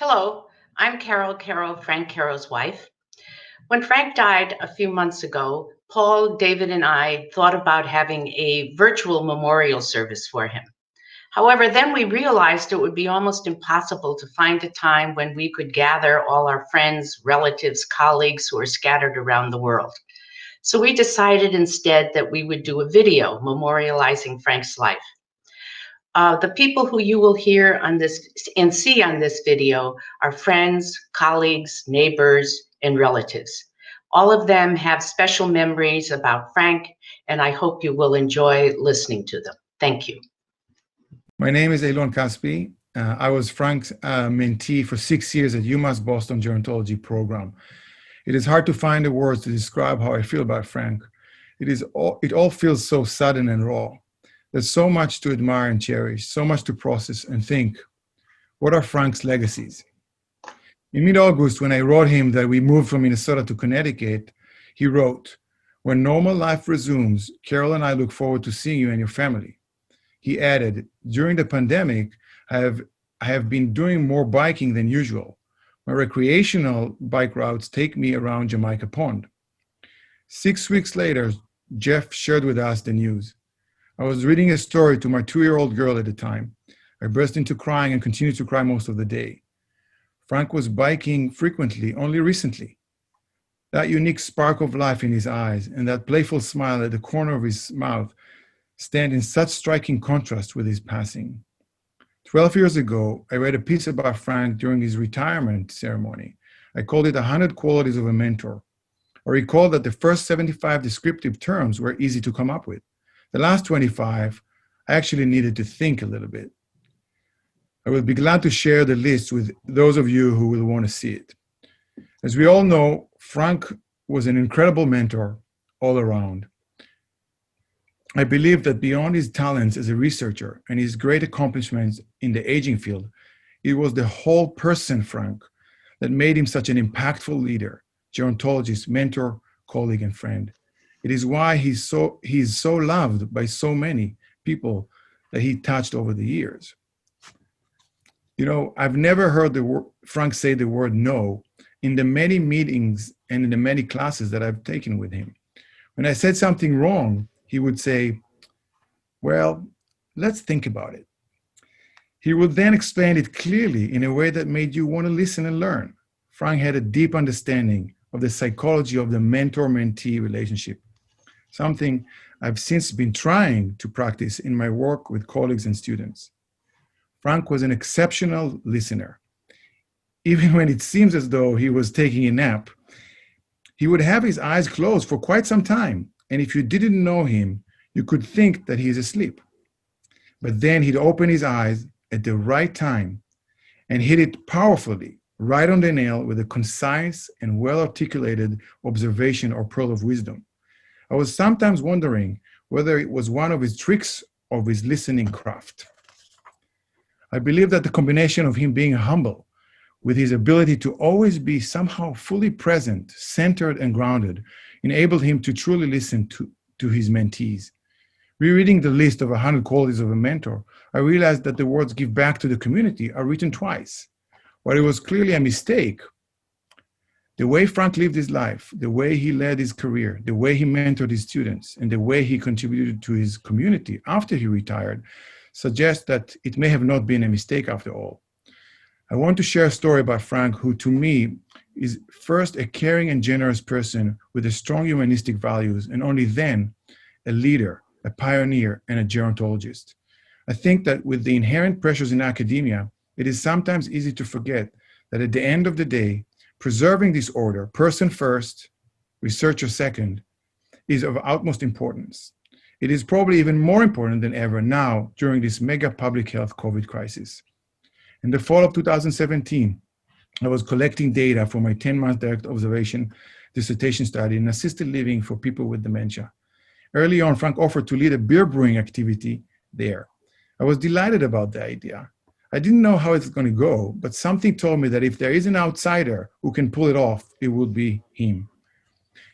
Hello, I'm Carol Caro, Frank Caro's wife. When Frank died a few months ago, Paul, David, and I thought about having a virtual memorial service for him. However, then we realized it would be almost impossible to find a time when we could gather all our friends, relatives, colleagues who are scattered around the world. So we decided instead that we would do a video memorializing Frank's life. The people who you will hear on this and see on this video are friends, colleagues, neighbors, and relatives. All of them have special memories about Frank, and I hope you will enjoy listening to them. Thank you. My name is Eilon Caspi. I was Frank's mentee for 6 years at UMass Boston Gerontology program. It is hard to find the words to describe how I feel about Frank. It all feels so sudden and raw. There's so much to admire and cherish, so much to process and think. What are Frank's legacies? In mid-August, when I wrote him that we moved from Minnesota to Connecticut, he wrote, "When normal life resumes, Carol and I look forward to seeing you and your family." He added, "During the pandemic, I have been doing more biking than usual. My recreational bike routes take me around Jamaica Pond." 6 weeks later, Jeff shared with us the news. I was reading a story to my 2-year-old girl at the time. I burst into crying and continued to cry most of the day. Frank was biking frequently, only recently. That unique spark of life in his eyes and that playful smile at the corner of his mouth stand in such striking contrast with his passing. 12 years ago, I read a piece about Frank during his retirement ceremony. I called it 100 Qualities of a Mentor. I recall that the first 75 descriptive terms were easy to come up with. The last 25, I actually needed to think a little bit. I will be glad to share the list with those of you who will want to see it. As we all know, Frank was an incredible mentor all around. I believe that beyond his talents as a researcher and his great accomplishments in the aging field, it was the whole person, Frank, that made him such an impactful leader, gerontologist, mentor, colleague, and friend. It is why he's so loved by so many people that he touched over the years. You know, I've never heard Frank say the word no in the many meetings and in the many classes that I've taken with him. When I said something wrong, he would say, "Well, let's think about it." He would then explain it clearly in a way that made you want to listen and learn. Frank had a deep understanding of the psychology of the mentor-mentee relationship, something I've since been trying to practice in my work with colleagues and students. Frank was an exceptional listener. Even when it seems as though he was taking a nap, he would have his eyes closed for quite some time, and if you didn't know him, you could think that he's asleep. But then he'd open his eyes at the right time and hit it powerfully, right on the nail with a concise and well-articulated observation or pearl of wisdom. I was sometimes wondering whether it was one of his tricks of his listening craft. I believe that the combination of him being humble with his ability to always be somehow fully present, centered, and grounded enabled him to truly listen to his mentees. Rereading the list of 100 qualities of a mentor, I realized that the words "give back to the community" are written twice. While it was clearly a mistake, the way Frank lived his life, the way he led his career, the way he mentored his students, and the way he contributed to his community after he retired suggests that it may have not been a mistake after all. I want to share a story about Frank, who to me is first a caring and generous person with a strong humanistic values, and only then a leader, a pioneer, and a gerontologist. I think that with the inherent pressures in academia, it is sometimes easy to forget that at the end of the day, preserving this order, person first, researcher second, is of utmost importance. It is probably even more important than ever now during this mega public health COVID crisis. In the fall of 2017, I was collecting data for my 10-month direct observation dissertation study in assisted living for people with dementia. Early on, Frank offered to lead a beer brewing activity there. I was delighted about the idea. I didn't know how it's going to go, but something told me that if there is an outsider who can pull it off, it would be him.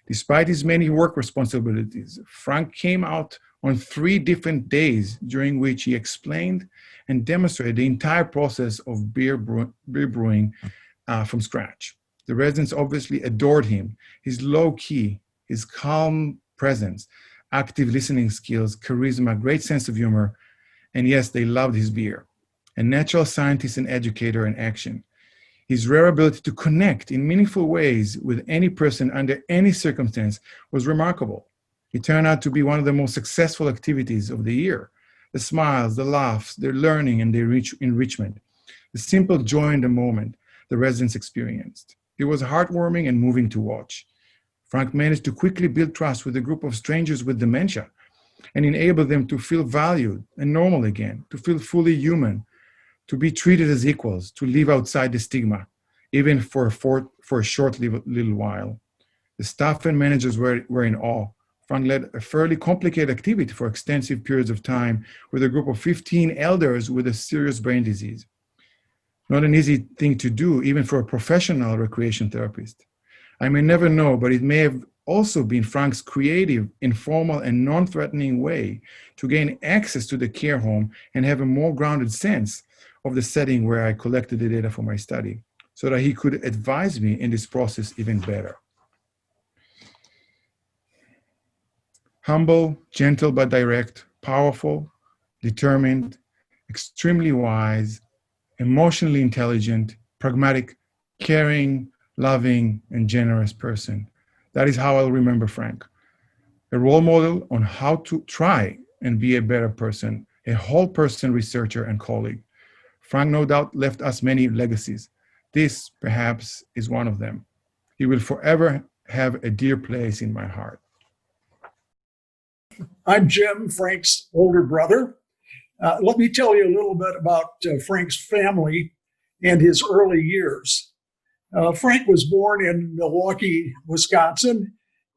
Despite his many work responsibilities, Frank came out on 3 different days, during which he explained and demonstrated the entire process of beer brewing from scratch. The residents obviously adored him, his low key, his calm presence, active listening skills, charisma, great sense of humor, and yes, they loved his beer. A natural scientist and educator in action. His rare ability to connect in meaningful ways with any person under any circumstance was remarkable. It turned out to be one of the most successful activities of the year. The smiles, the laughs, the learning, and the enrichment, the simple joy in the moment the residents experienced. It was heartwarming and moving to watch. Frank managed to quickly build trust with a group of strangers with dementia and enable them to feel valued and normal again, to feel fully human, to be treated as equals, to live outside the stigma, even for a short little while. The staff and managers were in awe. Frank led a fairly complicated activity for extensive periods of time with a group of 15 elders with a serious brain disease. Not an easy thing to do, even for a professional recreation therapist. I may never know, but it may have also been Frank's creative, informal, and non-threatening way to gain access to the care home and have a more grounded sense of the setting where I collected the data for my study, so that he could advise me in this process even better. Humble, gentle but direct, powerful, determined, extremely wise, emotionally intelligent, pragmatic, caring, loving, and generous person. That is how I'll remember Frank. A role model on how to try and be a better person, a whole person researcher and colleague. Frank no doubt left us many legacies. This, perhaps, is one of them. He will forever have a dear place in my heart. I'm Jim, Frank's older brother. Let me tell you a little bit about Frank's family and his early years. Frank was born in Milwaukee, Wisconsin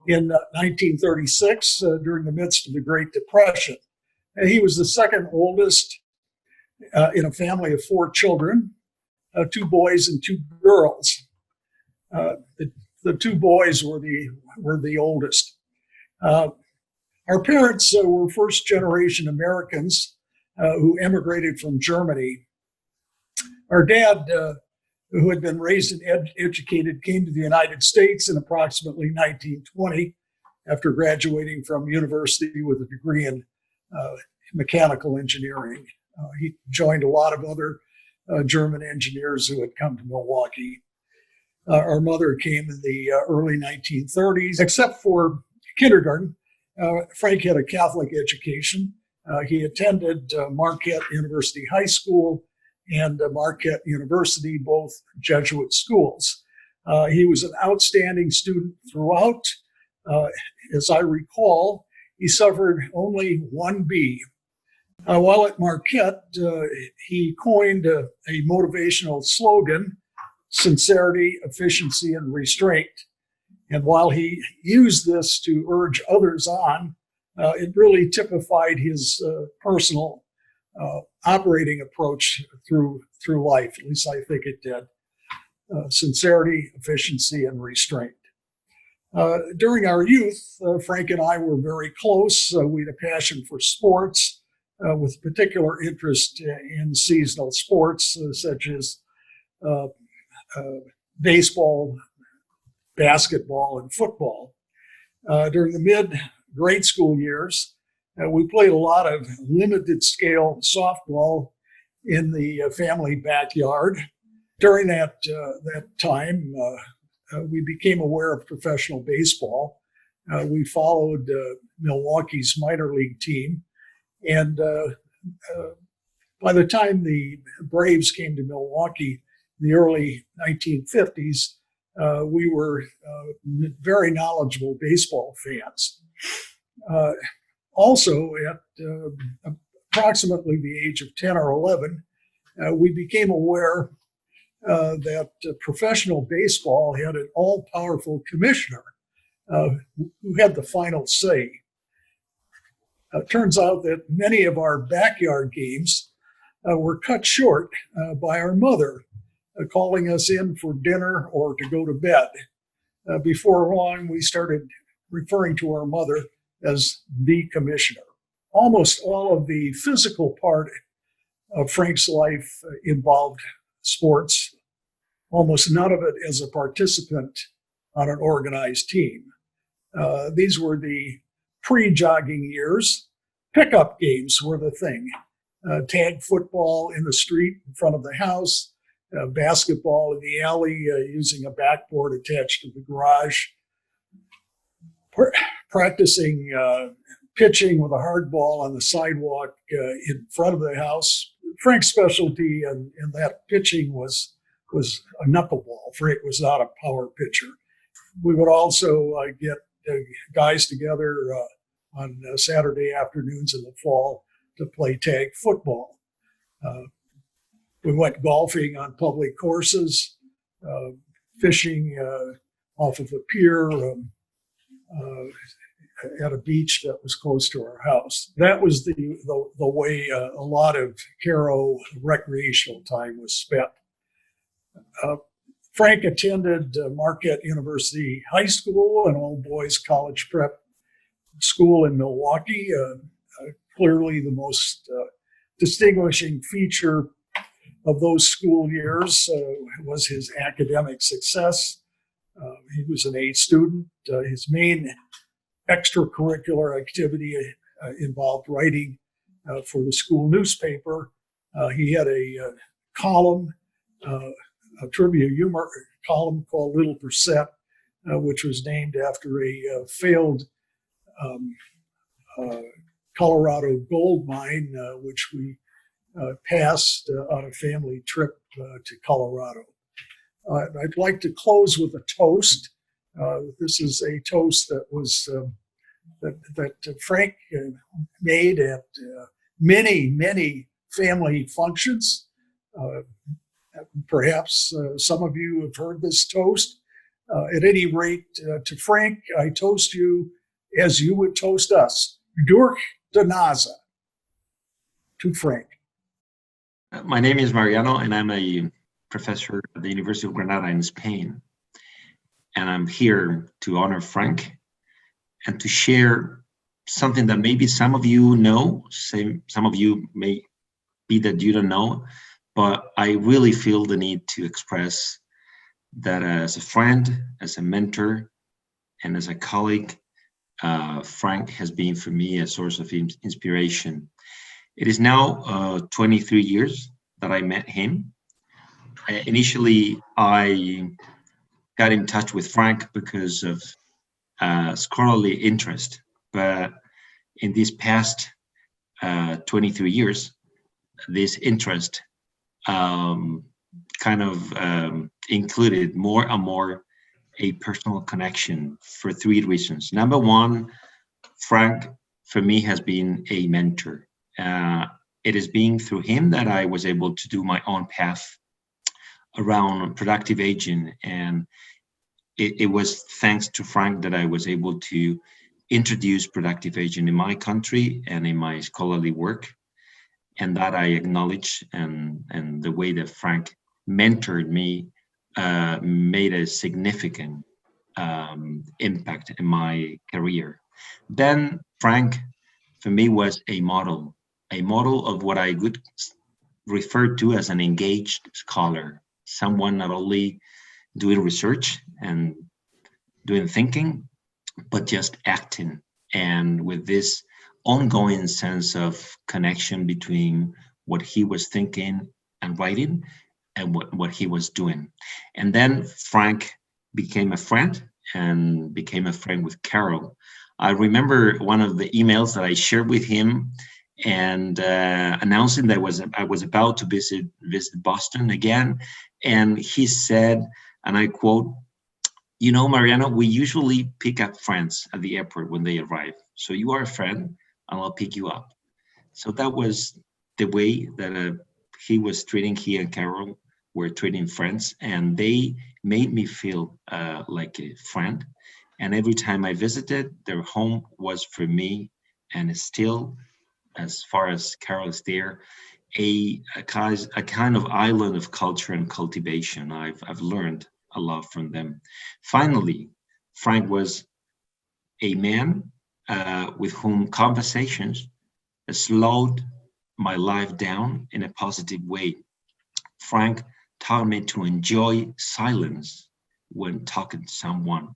in 1936 during the midst of the Great Depression. He was the second oldest in a family of 4 children, 2 boys and 2 girls. The 2 boys were the oldest. Our parents were first-generation Americans who emigrated from Germany. Our dad, who had been raised and educated, came to the United States in approximately 1920 after graduating from university with a degree in mechanical engineering. He joined a lot of other German engineers who had come to Milwaukee. Our mother came in the early 1930s. Except for kindergarten, Frank had a Catholic education. He attended Marquette University High School and Marquette University, both Jesuit schools. He was an outstanding student throughout. As I recall, he suffered only 1 B. While at Marquette, he coined a motivational slogan, sincerity, efficiency, and restraint. And while he used this to urge others on, it really typified his personal operating approach through life. At least I think it did. Sincerity, efficiency, and restraint. During our youth, Frank and I were very close. We had a passion for sports, with particular interest in seasonal sports such as baseball, basketball, and football. During the mid-grade school years, we played a lot of limited-scale softball in the family backyard. During that time, we became aware of professional baseball. We followed Milwaukee's minor league team. And by the time the Braves came to Milwaukee in the early 1950s, we were very knowledgeable baseball fans. Also, at approximately the age of 10 or 11, we became aware that professional baseball had an all-powerful commissioner who had the final say. It turns out that many of our backyard games were cut short by our mother calling us in for dinner or to go to bed. Before long, we started referring to our mother as the commissioner. almost all of the physical part of Frank's life involved sports, almost none of it as a participant on an organized team. These were the pre-jogging years. Pickup games were the thing. Tag football in the street in front of the house, basketball in the alley using a backboard attached to the garage, practicing pitching with a hard ball on the sidewalk in front of the house. Frank's specialty in that pitching was a knuckleball. Frank was not a power pitcher. We would also get guys together on Saturday afternoons in the fall to play tag football. We went golfing on public courses, fishing off of a pier at a beach that was close to our house. That was the way a lot of Caro recreational time was spent. Frank attended Marquette University High School, an all-boys college prep school in Milwaukee. Clearly the most distinguishing feature of those school years was his academic success. He was an A student. His main extracurricular activity involved writing for the school newspaper. He had a column, a trivia humor column called Little Percent, which was named after a failed Colorado gold mine, which we passed on a family trip to Colorado. I'd like to close with a toast. This is a toast that was that Frank made at many family functions. Perhaps some of you have heard this toast. At any rate, to Frank, I toast you as you would toast us. Durch de Nase. To Frank. My name is Mariano, and I'm a professor at the University of Granada in Spain. And I'm here to honor Frank and to share something that maybe some of you know, some of you may be that you don't know, but I really feel the need to express that as a friend, as a mentor, and as a colleague, Frank has been for me a source of inspiration. It is now 23 years that I met him. Initially, I got in touch with Frank because of scholarly interest, but in these past 23 years, this interest included more and more a personal connection for three reasons. Number one, Frank, for me, has been a mentor. It has been through him that I was able to do my own path around productive aging. And it was thanks to Frank that I was able to introduce productive aging in my country and in my scholarly work. And that I acknowledge, and the way that Frank mentored me made a significant impact in my career. Then Frank, for me, was a model of what I would refer to as an engaged scholar, someone not only doing research and doing thinking, but just acting, and with this ongoing sense of connection between what he was thinking and writing and what he was doing. And then Frank became a friend and became a friend with Caro. I remember one of the emails that I shared with him and announcing that I was about to visit Boston again. And he said, and I quote, "You know, Mariano, we usually pick up friends at the airport when they arrive. So you are a friend, and I'll pick you up." So that was the way that he and Caro were treating friends, and they made me feel like a friend. And every time I visited, their home was for me, and it's still, as far as Caro is there, a kind of island of culture and cultivation. I've learned a lot from them. Finally, Frank was a man with whom conversations slowed my life down in a positive way. Frank taught me to enjoy silence when talking to someone,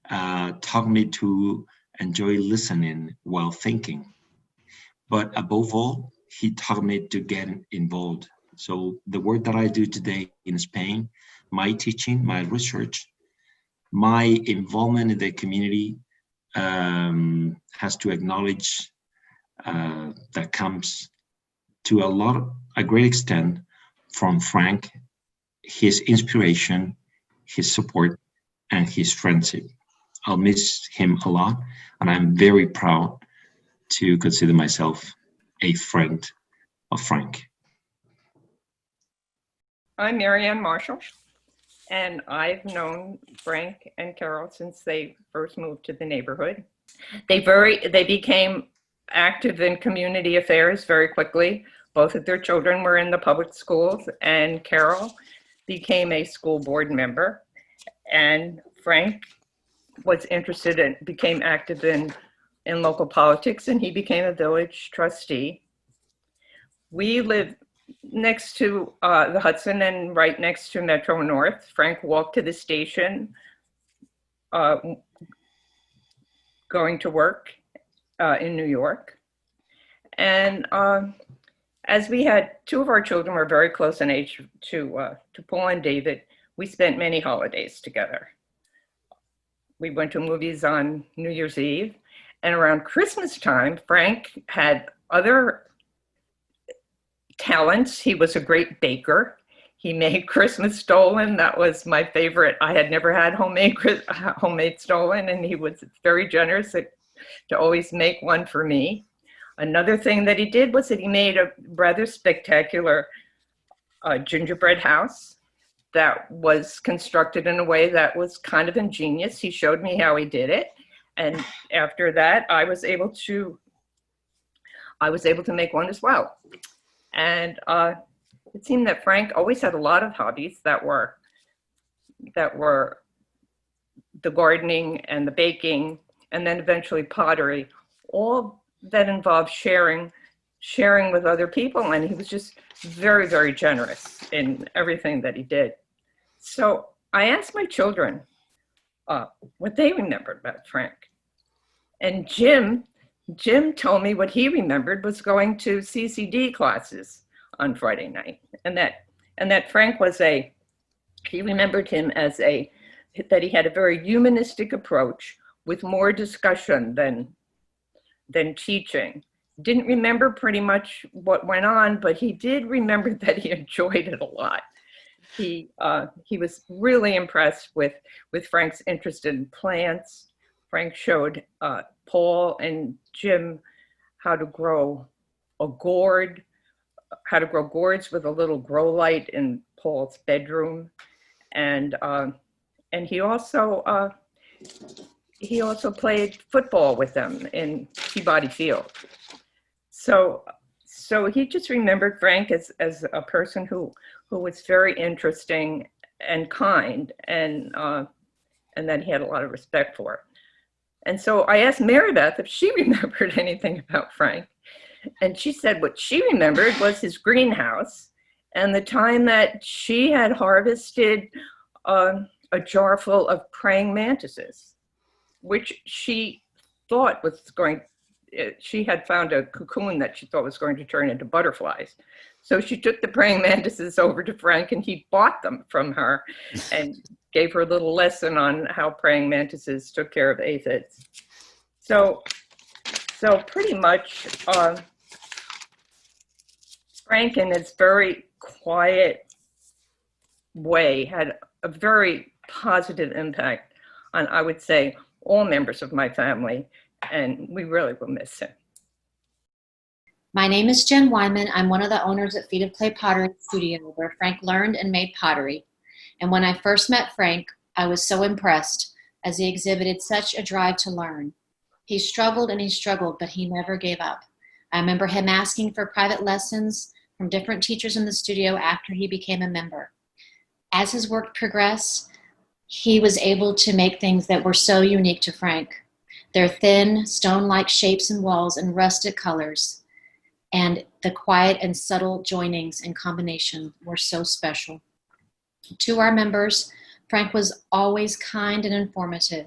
taught me to enjoy listening while thinking. But above all, he taught me to get involved. So the work that I do today in Spain, my teaching, my research, my involvement in the community has to acknowledge that comes to a great extent from Frank, his inspiration, his support, and his friendship. I'll miss him a lot, and I'm very proud to consider myself a friend of Frank. I'm MaryAnn Marshall, and I've known Frank and Carol since they first moved to the neighborhood. They became active in community affairs very quickly. Both of their children were in the public schools, and Carol became a school board member, and Frank was became active in local politics, and he became a village trustee. We live next to the Hudson and right next to Metro North. Frank walked to the station going to work in New York. And as we had, two of our children were very close in age to Paul and David, we spent many holidays together. We went to movies on New Year's Eve, and around Christmas time, Frank had other talents. He was a great baker. He made Christmas stollen. That was my favorite. I had never had homemade stollen, and he was very generous to always make one for me. Another thing that he did was that he made a rather spectacular gingerbread house that was constructed in a way that was kind of ingenious. He showed me how he did it. And after that, I was able to make one as well. And it seemed that Frank always had a lot of hobbies that were the gardening and the baking, and then eventually pottery, all that involved sharing with other people. And he was just very, very generous in everything that he did. So I asked my children what they remembered about Frank. And Jim told me what he remembered was going to CCD classes on Friday night. And that Frank he remembered him as that he had a very humanistic approach with more discussion than teaching. Didn't remember pretty much what went on, but he did remember that he enjoyed it a lot. He was really impressed with Frank's interest in plants. Frank showed Paul and Jim how to grow gourds with a little grow light in Paul's bedroom, and he also played football with them in Peabody Field. So he just remembered Frank as a person who was very interesting and kind, and that he had a lot of respect for. And so I asked Mary Beth if she remembered anything about Frank. And she said what she remembered was his greenhouse and the time that she had harvested a jar full of praying mantises, which she thought she had found a cocoon that she thought was going to turn into butterflies. So she took the praying mantises over to Frank, and he bought them from her and gave her a little lesson on how praying mantises took care of aphids. So pretty much Frank, in his very quiet way, had a very positive impact on, I would say, all members of my family, and we really will miss him. My name is Jenn Wyman. I'm one of the owners at Feet of Clay Pottery Studio, where Frank learned and made pottery. And when I first met Frank, I was so impressed, as he exhibited such a drive to learn. He struggled and he struggled, but he never gave up. I remember him asking for private lessons from different teachers in the studio after he became a member. As his work progressed, he was able to make things that were so unique to Frank. Their thin, stone-like shapes and walls and rustic colors. and the quiet and subtle joinings and combination were so special. To our members, Frank was always kind and informative.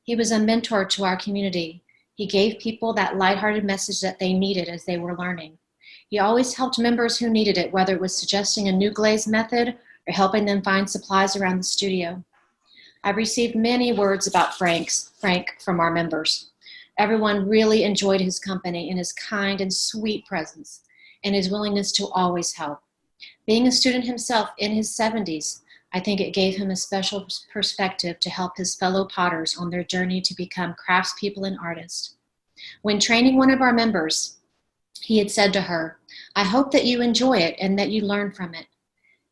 He was a mentor to our community. He gave people that lighthearted message that they needed as they were learning. He always helped members who needed it, whether it was suggesting a new glaze method or helping them find supplies around the studio. I've received many words about Frank from our members. Everyone really enjoyed his company and his kind and sweet presence and his willingness to always help. Being a student himself in his 70s, I think it gave him a special perspective to help his fellow potters on their journey to become craftspeople and artists. When training one of our members, he had said to her, "I hope that you enjoy it and that you learn from it."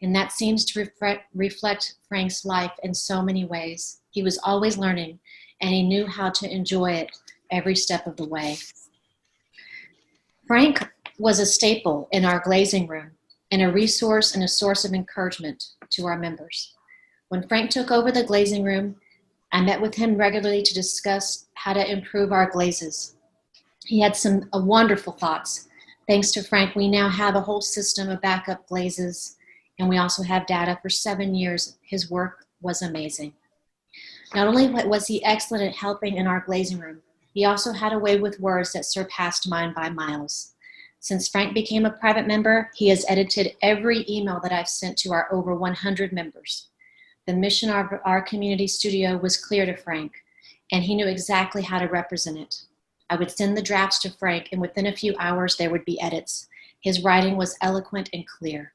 And that seems to reflect Frank's life in so many ways. He was always learning, and he knew how to enjoy it every step of the way. Frank was a staple in our glazing room and a resource and a source of encouragement to our members. When Frank took over the glazing room, I met with him regularly to discuss how to improve our glazes. He had some wonderful thoughts. Thanks to Frank, we now have a whole system of backup glazes, and we also have data for 7 years. His work was amazing. Not only was he excellent at helping in our glazing room, he also had a way with words that surpassed mine by miles. Since Frank became a private member, he has edited every email that I've sent to our over 100 members. The mission of our community studio was clear to Frank, and he knew exactly how to represent it. I would send the drafts to Frank, and within a few hours there would be edits. His writing was eloquent and clear.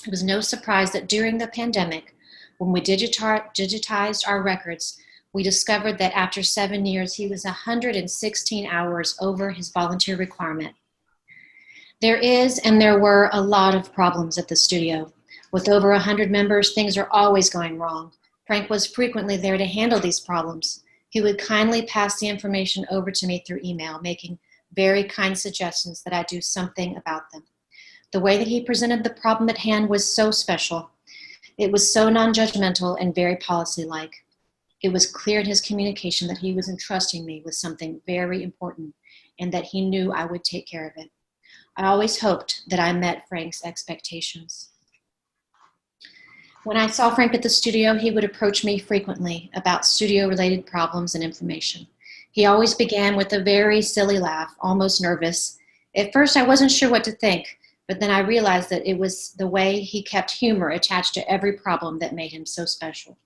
It was no surprise that during the pandemic, when we digitized our records, we discovered that after 7 years, he was 116 hours over his volunteer requirement. There is and there were a lot of problems at the studio. With over 100 members, things are always going wrong. Frank was frequently there to handle these problems. He would kindly pass the information over to me through email, making very kind suggestions that I do something about them. The way that he presented the problem at hand was so special. It was so non-judgmental and very policy-like. It was clear in his communication that he was entrusting me with something very important and that he knew I would take care of it. I always hoped that I met Frank's expectations. When I saw Frank at the studio, he would approach me frequently about studio-related problems and information. He always began with a very silly laugh, almost nervous. At first, I wasn't sure what to think, but then I realized that it was the way he kept humor attached to every problem that made him so special.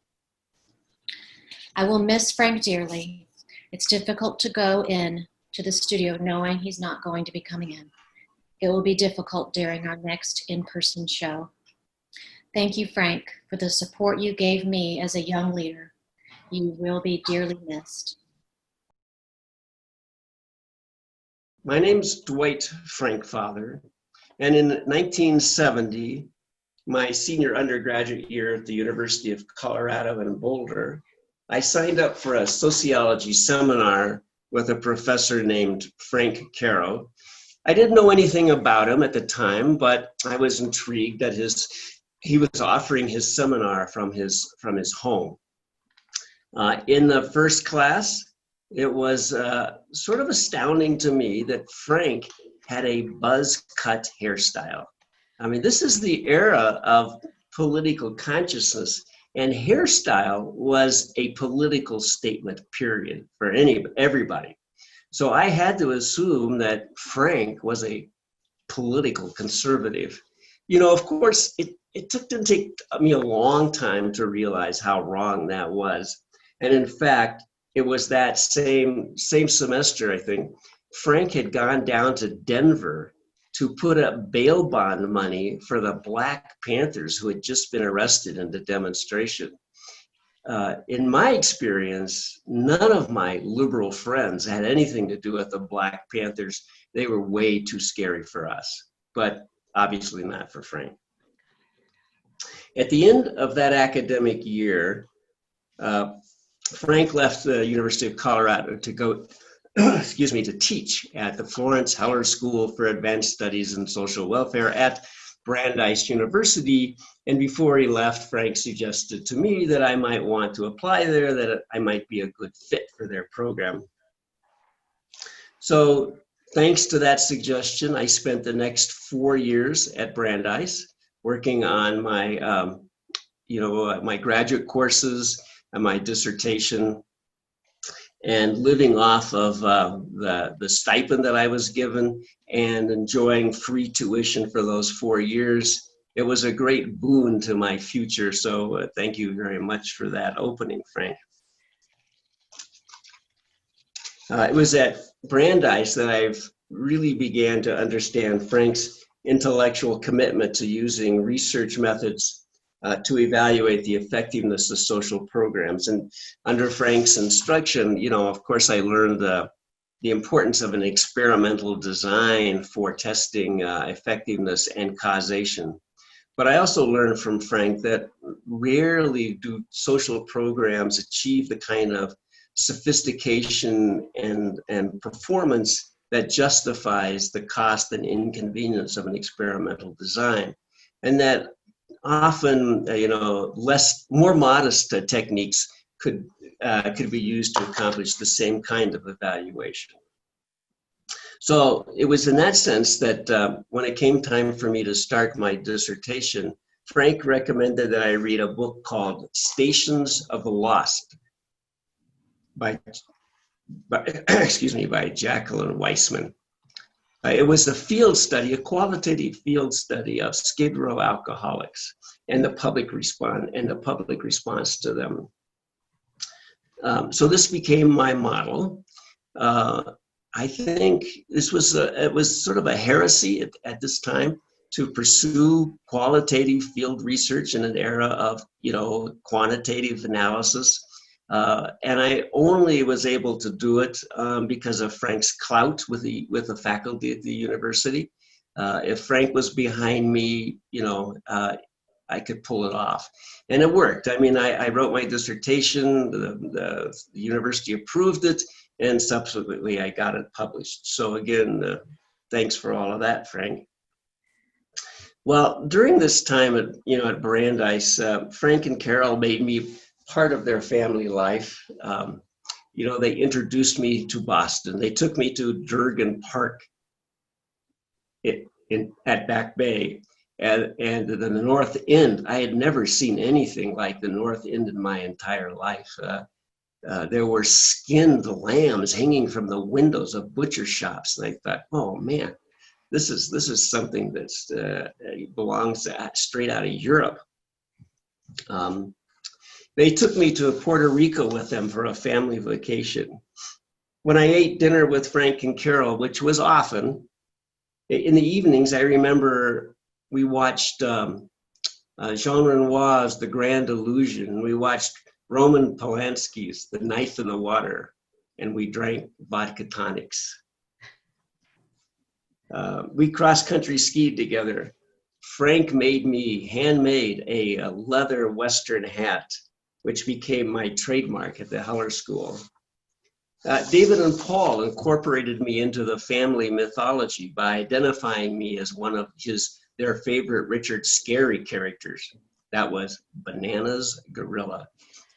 I will miss Frank dearly. It's difficult to go in to the studio knowing he's not going to be coming in. It will be difficult during our next in-person show. Thank you, Frank, for the support you gave me as a young leader. You will be dearly missed. My name's Dwight Frankfather, and in 1970, my senior undergraduate year at the University of Colorado in Boulder, I signed up for a sociology seminar with a professor named Frank Caro. I didn't know anything about him at the time, but I was intrigued that he was offering his seminar from his home. In the first class, it was sort of astounding to me that Frank had a buzz cut hairstyle. I mean, this is the era of political consciousness, and hairstyle was a political statement, period, for everybody. So I had to assume that Frank was a political conservative. You know, of course, it didn't take me a long time to realize how wrong that was. And in fact, it was that same semester, I think, Frank had gone down to Denver to put up bail bond money for the Black Panthers who had just been arrested in the demonstration. In my experience, none of my liberal friends had anything to do with the Black Panthers. They were way too scary for us, but obviously not for Frank. At the end of that academic year, Frank left the University of Colorado to go, to teach at the Florence Heller School for Advanced Studies in Social Welfare at Brandeis University. And before he left, Frank suggested to me that I might want to apply there, that I might be a good fit for their program. So Thanks to that suggestion, I spent the next 4 years at Brandeis working on my, my graduate courses and my dissertation, and living off of the stipend that I was given and enjoying free tuition for those 4 years. It was a great boon to my future. So thank you very much for that opening, Frank. It was at Brandeis that I've really began to understand Frank's intellectual commitment to using research methods to evaluate the effectiveness of social programs. And under Frank's instruction, of course, I learned the importance of an experimental design for testing effectiveness and causation. But I also learned from Frank that rarely do social programs achieve the kind of sophistication and performance that justifies the cost and inconvenience of an experimental design. And that often, more modest techniques could be used to accomplish the same kind of evaluation. So it was in that sense that when it came time for me to start my dissertation, Frank recommended that I read a book called Stations of the Lost by Jacqueline Weissman. It was a field study, a qualitative field study of Skid Row alcoholics and the public response to them. So this became my model. I think it was sort of a heresy at this time to pursue qualitative field research in an era of quantitative analysis. And I only was able to do it because of Frank's clout with the faculty at the university. If Frank was behind me, I could pull it off. And it worked. I mean, I wrote my dissertation, the university approved it, and subsequently I got it published. So again, thanks for all of that, Frank. Well, during this time at Brandeis, Frank and Carol made me part of their family life. They introduced me to Boston. They took me to Durgan Park at Back Bay and the North End. I had never seen anything like the North End in my entire life. There were skinned lambs hanging from the windows of butcher shops. And I thought, oh man, this is something that's belongs straight out of Europe. They took me to Puerto Rico with them for a family vacation. When I ate dinner with Frank and Carol, which was often, in the evenings, I remember we watched Jean Renoir's The Grand Illusion. We watched Roman Polanski's The Knife in the Water, and we drank vodka tonics. We cross-country skied together. Frank handmade a leather Western hat, which became my trademark at the Heller School. David and Paul incorporated me into the family mythology by identifying me as one of their favorite Richard Scarry characters. That was Bananas Gorilla.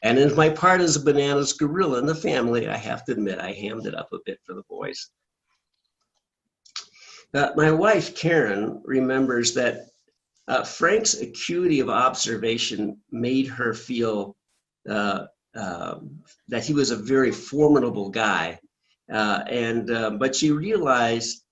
And in my part as a Bananas Gorilla in the family, I have to admit, I hammed it up a bit for the boys. My wife, Karen, remembers that Frank's acuity of observation made her feel that he was a very formidable guy. But she realized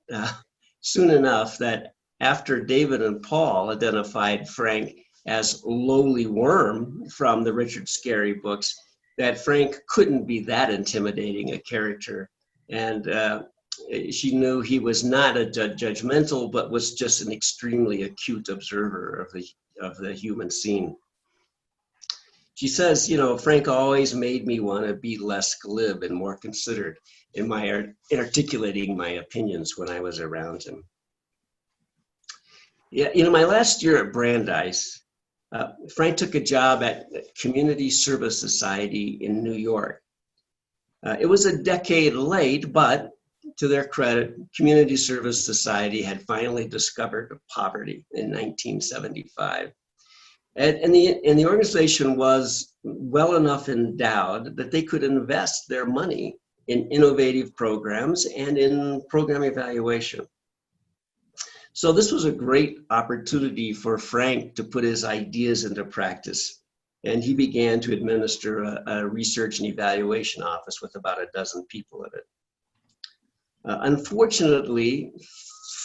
soon enough that after David and Paul identified Frank as lowly worm from the Richard Scarry books, that Frank couldn't be that intimidating a character. And she knew he was not a judgmental, but was just an extremely acute observer of the human scene. She says, Frank always made me want to be less glib and more considered in articulating my opinions when I was around him. Yeah, my last year at Brandeis, Frank took a job at Community Service Society in New York. It was a decade late, but to their credit, Community Service Society had finally discovered poverty in 1975. And the organization was well enough endowed that they could invest their money in innovative programs and in program evaluation. So this was a great opportunity for Frank to put his ideas into practice. And he began to administer a research and evaluation office with about a dozen people in it. Unfortunately,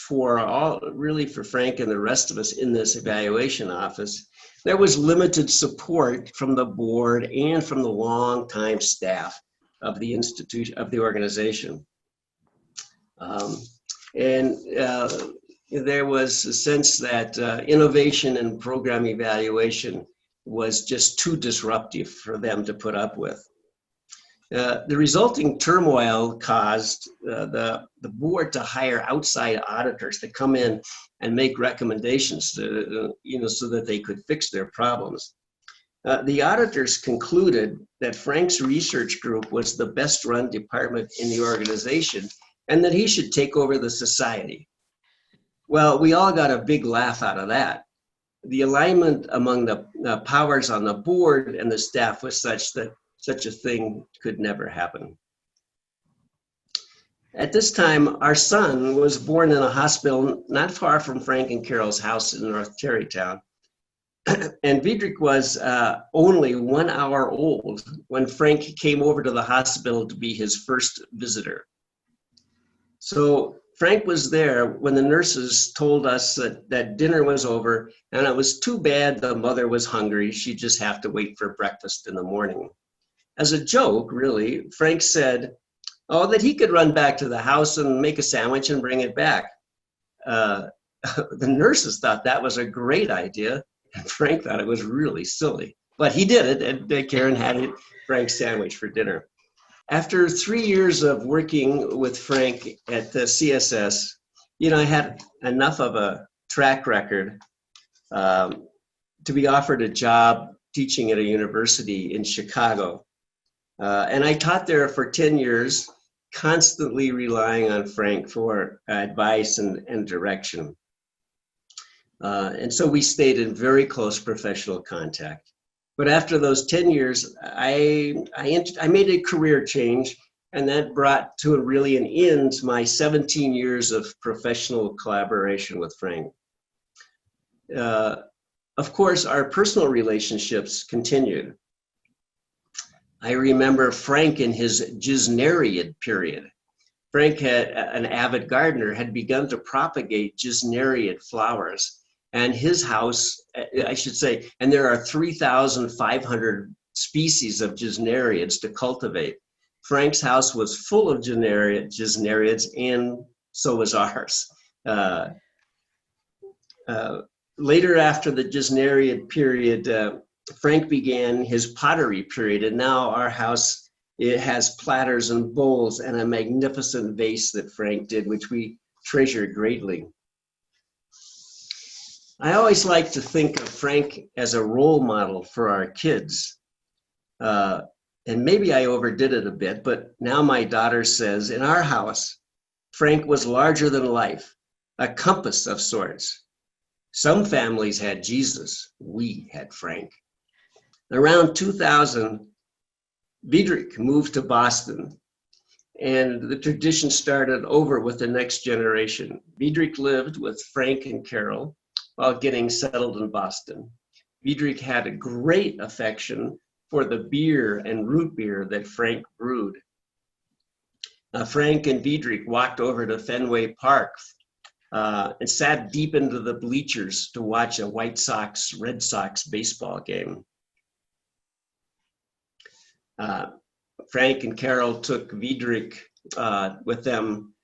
for Frank and the rest of us in this evaluation office, there was limited support from the board and from the longtime staff of the institution, of the organization. There was a sense that innovation and program evaluation was just too disruptive for them to put up with. The resulting turmoil caused the board to hire outside auditors to come in and make recommendations to, so that they could fix their problems. The auditors concluded that Frank's research group was the best run department in the organization and that he should take over the society. Well, we all got a big laugh out of that. The alignment among the powers on the board and the staff was such that such a thing could never happen. At this time, our son was born in a hospital not far from Frank and Carol's house in North Tarrytown. And Vidrik was only 1 hour old when Frank came over to the hospital to be his first visitor. So Frank was there when the nurses told us that dinner was over and it was too bad the mother was hungry. She'd just have to wait for breakfast in the morning. As a joke, really, Frank said, that he could run back to the house and make a sandwich and bring it back. The nurses thought that was a great idea, and Frank thought it was really silly. But he did it, and Karen had Frank's sandwich for dinner. After 3 years of working with Frank at the CSS, I had enough of a track record to be offered a job teaching at a university in Chicago. And I taught there for 10 years, constantly relying on Frank for advice and direction. And so we stayed in very close professional contact. But after those 10 years, I made a career change, and that brought to really an end to my 17 years of professional collaboration with Frank. Of course, our personal relationships continued. I remember Frank in his Gisneriad period. Frank, an avid gardener, had begun to propagate Gisneriad flowers. And his house, I should say, and there are 3,500 species of Gisneriads to cultivate. Frank's house was full of Gisneriads, and so was ours. Later, after the Gisneriad period, Frank began his pottery period, and now our house, it has platters and bowls and a magnificent vase that Frank did, which we treasure greatly. I always like to think of Frank as a role model for our kids. And maybe I overdid it a bit, but now my daughter says, in our house, Frank was larger than life, a compass of sorts. Some families had Jesus, we had Frank. Around 2000, Vidrik moved to Boston, and the tradition started over with the next generation. Vidrik lived with Frank and Carol while getting settled in Boston. Vidrik had a great affection for the beer and root beer that Frank brewed. Frank and Vidrik walked over to Fenway Park and sat deep into the bleachers to watch a White Sox-Red Sox baseball game. Frank and Carol took Vidrik with them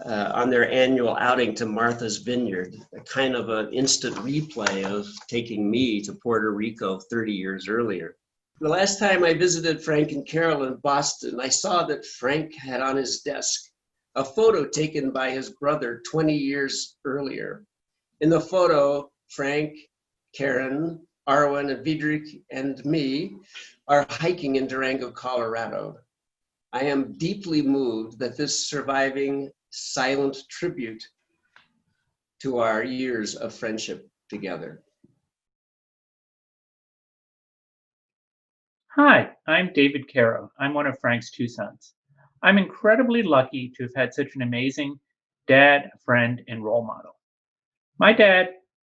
on their annual outing to Martha's Vineyard, a kind of an instant replay of taking me to Puerto Rico 30 years earlier. The last time I visited Frank and Carol in Boston, I saw that Frank had on his desk a photo taken by his brother 20 years earlier. In the photo, Frank, Karen, Arwen, and Vidrik, and me are hiking in Durango, Colorado. I am deeply moved that this surviving silent tribute to our years of friendship together. Hi, I'm David Caro. I'm one of Frank's two sons. I'm incredibly lucky to have had such an amazing dad, friend, and role model. My dad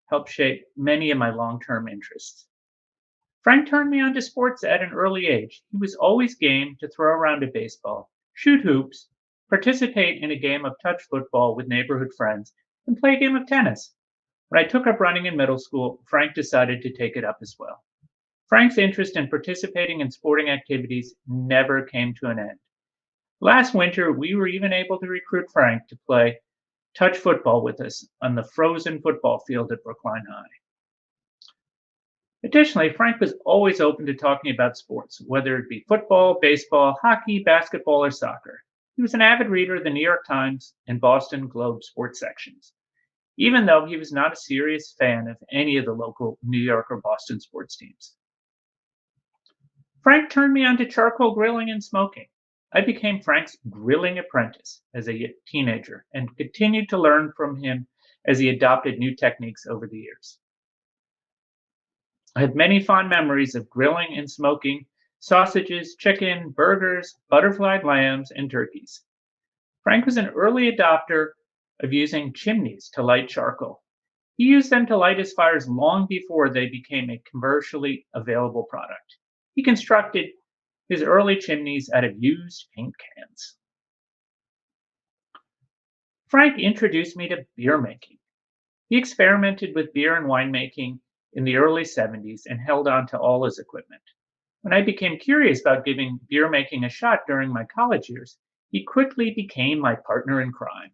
helped shape many of my long-term interests. Frank turned me on to sports at an early age. He was always game to throw around a baseball, shoot hoops, participate in a game of touch football with neighborhood friends, and play a game of tennis. When I took up running in middle school, Frank decided to take it up as well. Frank's interest in participating in sporting activities never came to an end. Last winter, we were even able to recruit Frank to play touch football with us on the frozen football field at Brookline High. Additionally, Frank was always open to talking about sports, whether it be football, baseball, hockey, basketball, or soccer. He was an avid reader of the New York Times and Boston Globe sports sections, even though he was not a serious fan of any of the local New York or Boston sports teams. Frank turned me on to charcoal grilling and smoking. I became Frank's grilling apprentice as a teenager and continued to learn from him as he adopted new techniques over the years. I have many fond memories of grilling and smoking sausages, chicken, burgers, butterflied lambs, and turkeys. Frank was an early adopter of using chimneys to light charcoal. He used them to light his fires long before they became a commercially available product. He constructed his early chimneys out of used paint cans. Frank introduced me to beer making. He experimented with beer and winemaking in the early 70s and held on to all his equipment. When I became curious about giving beer making a shot during my college years, he quickly became my partner in crime,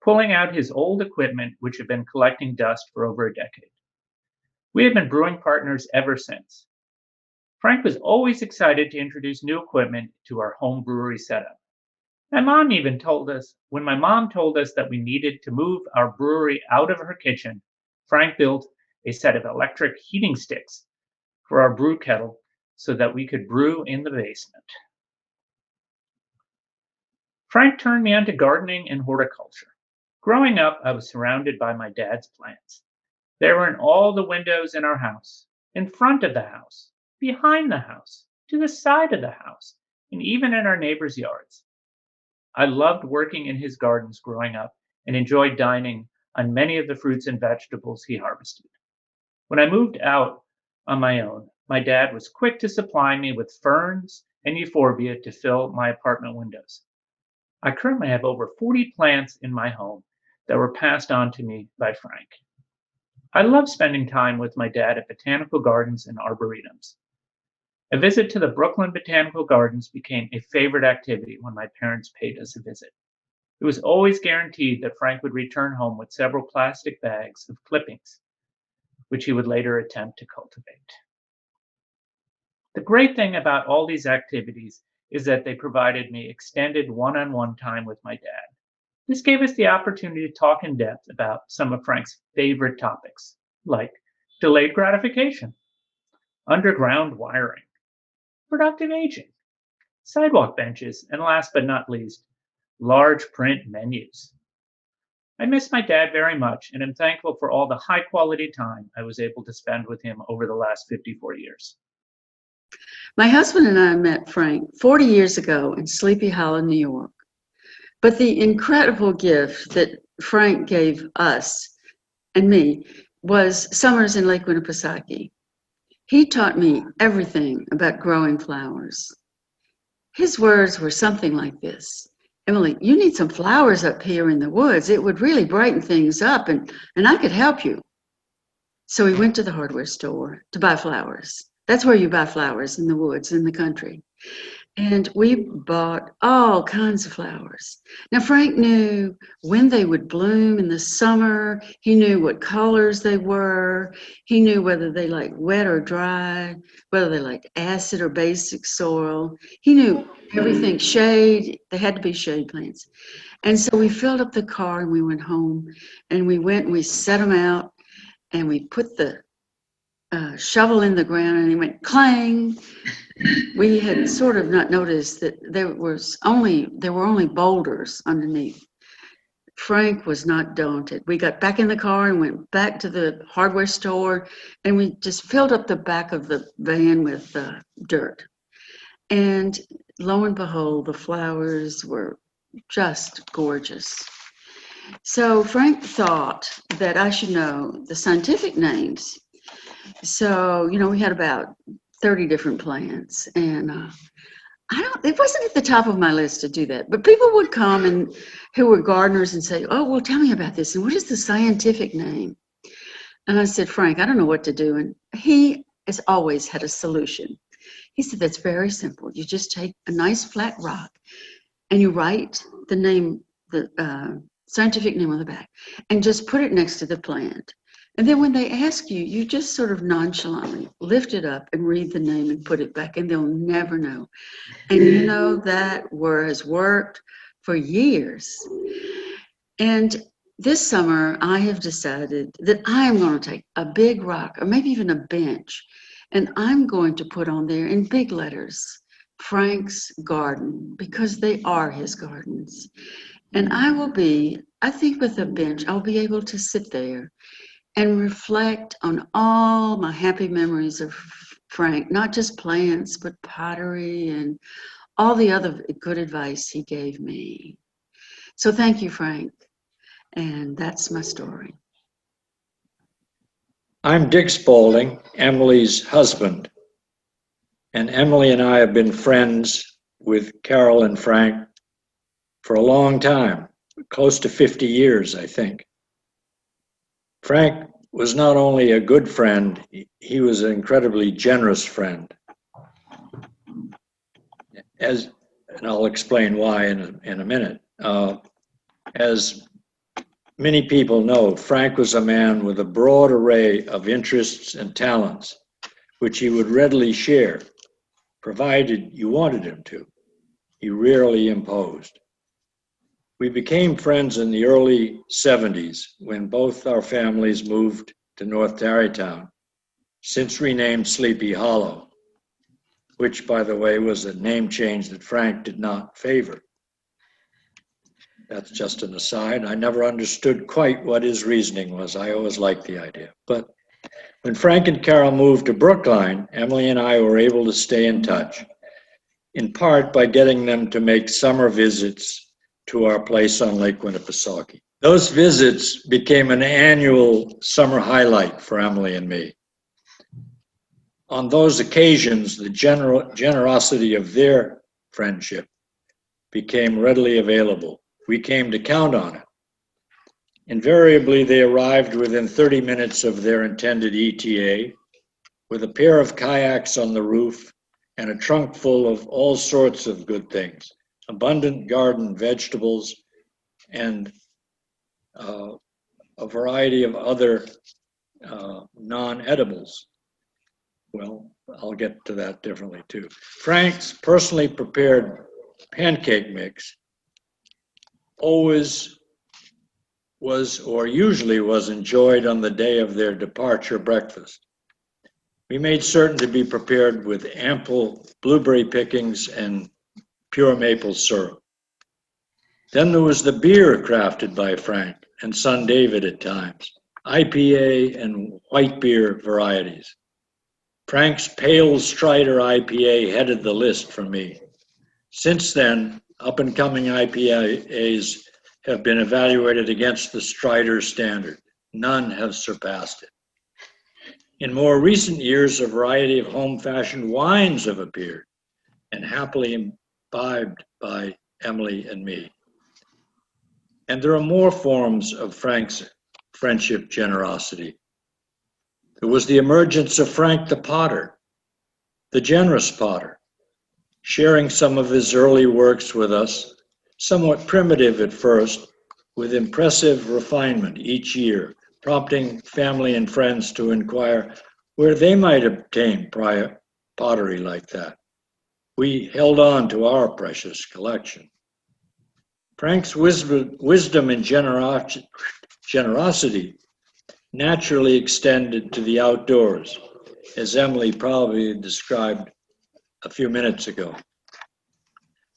pulling out his old equipment, which had been collecting dust for over a decade. We have been brewing partners ever since. Frank was always excited to introduce new equipment to our home brewery setup. When my mom told us that we needed to move our brewery out of her kitchen, Frank built a set of electric heating sticks for our brew kettle so that we could brew in the basement. Frank turned me onto gardening and horticulture. Growing up, I was surrounded by my dad's plants. They were in all the windows in our house, in front of the house, behind the house, to the side of the house, and even in our neighbors' yards. I loved working in his gardens growing up and enjoyed dining on many of the fruits and vegetables he harvested. When I moved out on my own, my dad was quick to supply me with ferns and euphorbia to fill my apartment windows. I currently have over 40 plants in my home that were passed on to me by Frank. I love spending time with my dad at botanical gardens and arboretums. A visit to the Brooklyn Botanical Gardens became a favorite activity when my parents paid us a visit. It was always guaranteed that Frank would return home with several plastic bags of clippings, which he would later attempt to cultivate. The great thing about all these activities is that they provided me extended one-on-one time with my dad. This gave us the opportunity to talk in depth about some of Frank's favorite topics, like delayed gratification, underground wiring, productive aging, sidewalk benches, and last but not least, large print menus. I miss my dad very much and am thankful for all the high quality time I was able to spend with him over the last 54 years. My husband and I met Frank 40 years ago in Sleepy Hollow, New York. But the incredible gift that Frank gave us and me was summers in Lake Winnipesaukee. He taught me everything about growing flowers. His words were something like this: Emily, you need some flowers up here in the woods. It would really brighten things up, and I could help you. So we went to the hardware store to buy flowers. That's where you buy flowers, in the woods, in the country. And we bought all kinds of flowers. Now, Frank knew when they would bloom in the summer. He knew what colors they were. He knew whether they liked wet or dry, whether they liked acid or basic soil. He knew everything, shade. They had to be shade plants. And so we filled up the car and we went home, and we went and we set them out, and we put the shovel in the ground, and it went clang. We had sort of not noticed that there were only boulders underneath. Frank was not daunted. We got back in the car and went back to the hardware store, and we just filled up the back of the van with dirt. And lo and behold, the flowers were just gorgeous. So Frank thought that I should know the scientific names. So, we had about 30 different plants, and it wasn't at the top of my list to do that, but people would come and who were gardeners and say, "Oh, well, tell me about this. And what is the scientific name?" And I said, "Frank, I don't know what to do." And he has always had a solution. He said, "That's very simple. You just take a nice flat rock and you write the name, the scientific name on the back, and just put it next to the plant. And then when they ask you, you just sort of nonchalantly lift it up and read the name and put it back, and they'll never know." And that has worked for years. And this summer, I have decided that I am going to take a big rock, or maybe even a bench, and I'm going to put on there in big letters, Frank's garden, because they are his gardens. And I think with a bench, I'll be able to sit there and reflect on all my happy memories of Frank, not just plants, but pottery and all the other good advice he gave me. So thank you, Frank. And that's my story. I'm Dick Spaulding, Emilie's husband. And Emilie and I have been friends with Carol and Frank for a long time, close to 50 years, I think. Frank was not only a good friend, he was an incredibly generous friend. And I'll explain why in a minute. As many people know, Frank was a man with a broad array of interests and talents, which he would readily share, provided you wanted him to. He rarely imposed. We became friends in the early 70s when both our families moved to North Tarrytown, since renamed Sleepy Hollow, which, by the way, was a name change that Frank did not favor. That's just an aside. I never understood quite what his reasoning was. I always liked the idea. But when Frank and Carol moved to Brookline, Emilie and I were able to stay in touch, in part by getting them to make summer visits to our place on Lake Winnipesaukee. Those visits became an annual summer highlight for Emilie and me. On those occasions, the generosity of their friendship became readily available. We came to count on it. Invariably, they arrived within 30 minutes of their intended ETA with a pair of kayaks on the roof and a trunk full of all sorts of good things, abundant garden vegetables, and a variety of other non-edibles. Well, I'll get to that differently too. Frank's personally prepared pancake mix always was, or usually was, enjoyed on the day of their departure breakfast. We made certain to be prepared with ample blueberry pickings and pure maple syrup. Then there was the beer crafted by Frank and son David at times, IPA and white beer varieties. Frank's Pale Strider IPA headed the list for me. Since then, up-and-coming IPAs have been evaluated against the Strider standard. None have surpassed it. In more recent years, a variety of home-fashioned wines have appeared and happily imbibed by Emilie and me. And there are more forms of Frank's friendship generosity. There was the emergence of Frank the Potter, the generous potter, sharing some of his early works with us, somewhat primitive at first, with impressive refinement each year, prompting family and friends to inquire where they might obtain pottery like that. We held on to our precious collection. Frank's wisdom and generosity naturally extended to the outdoors, as Emilie probably described a few minutes ago.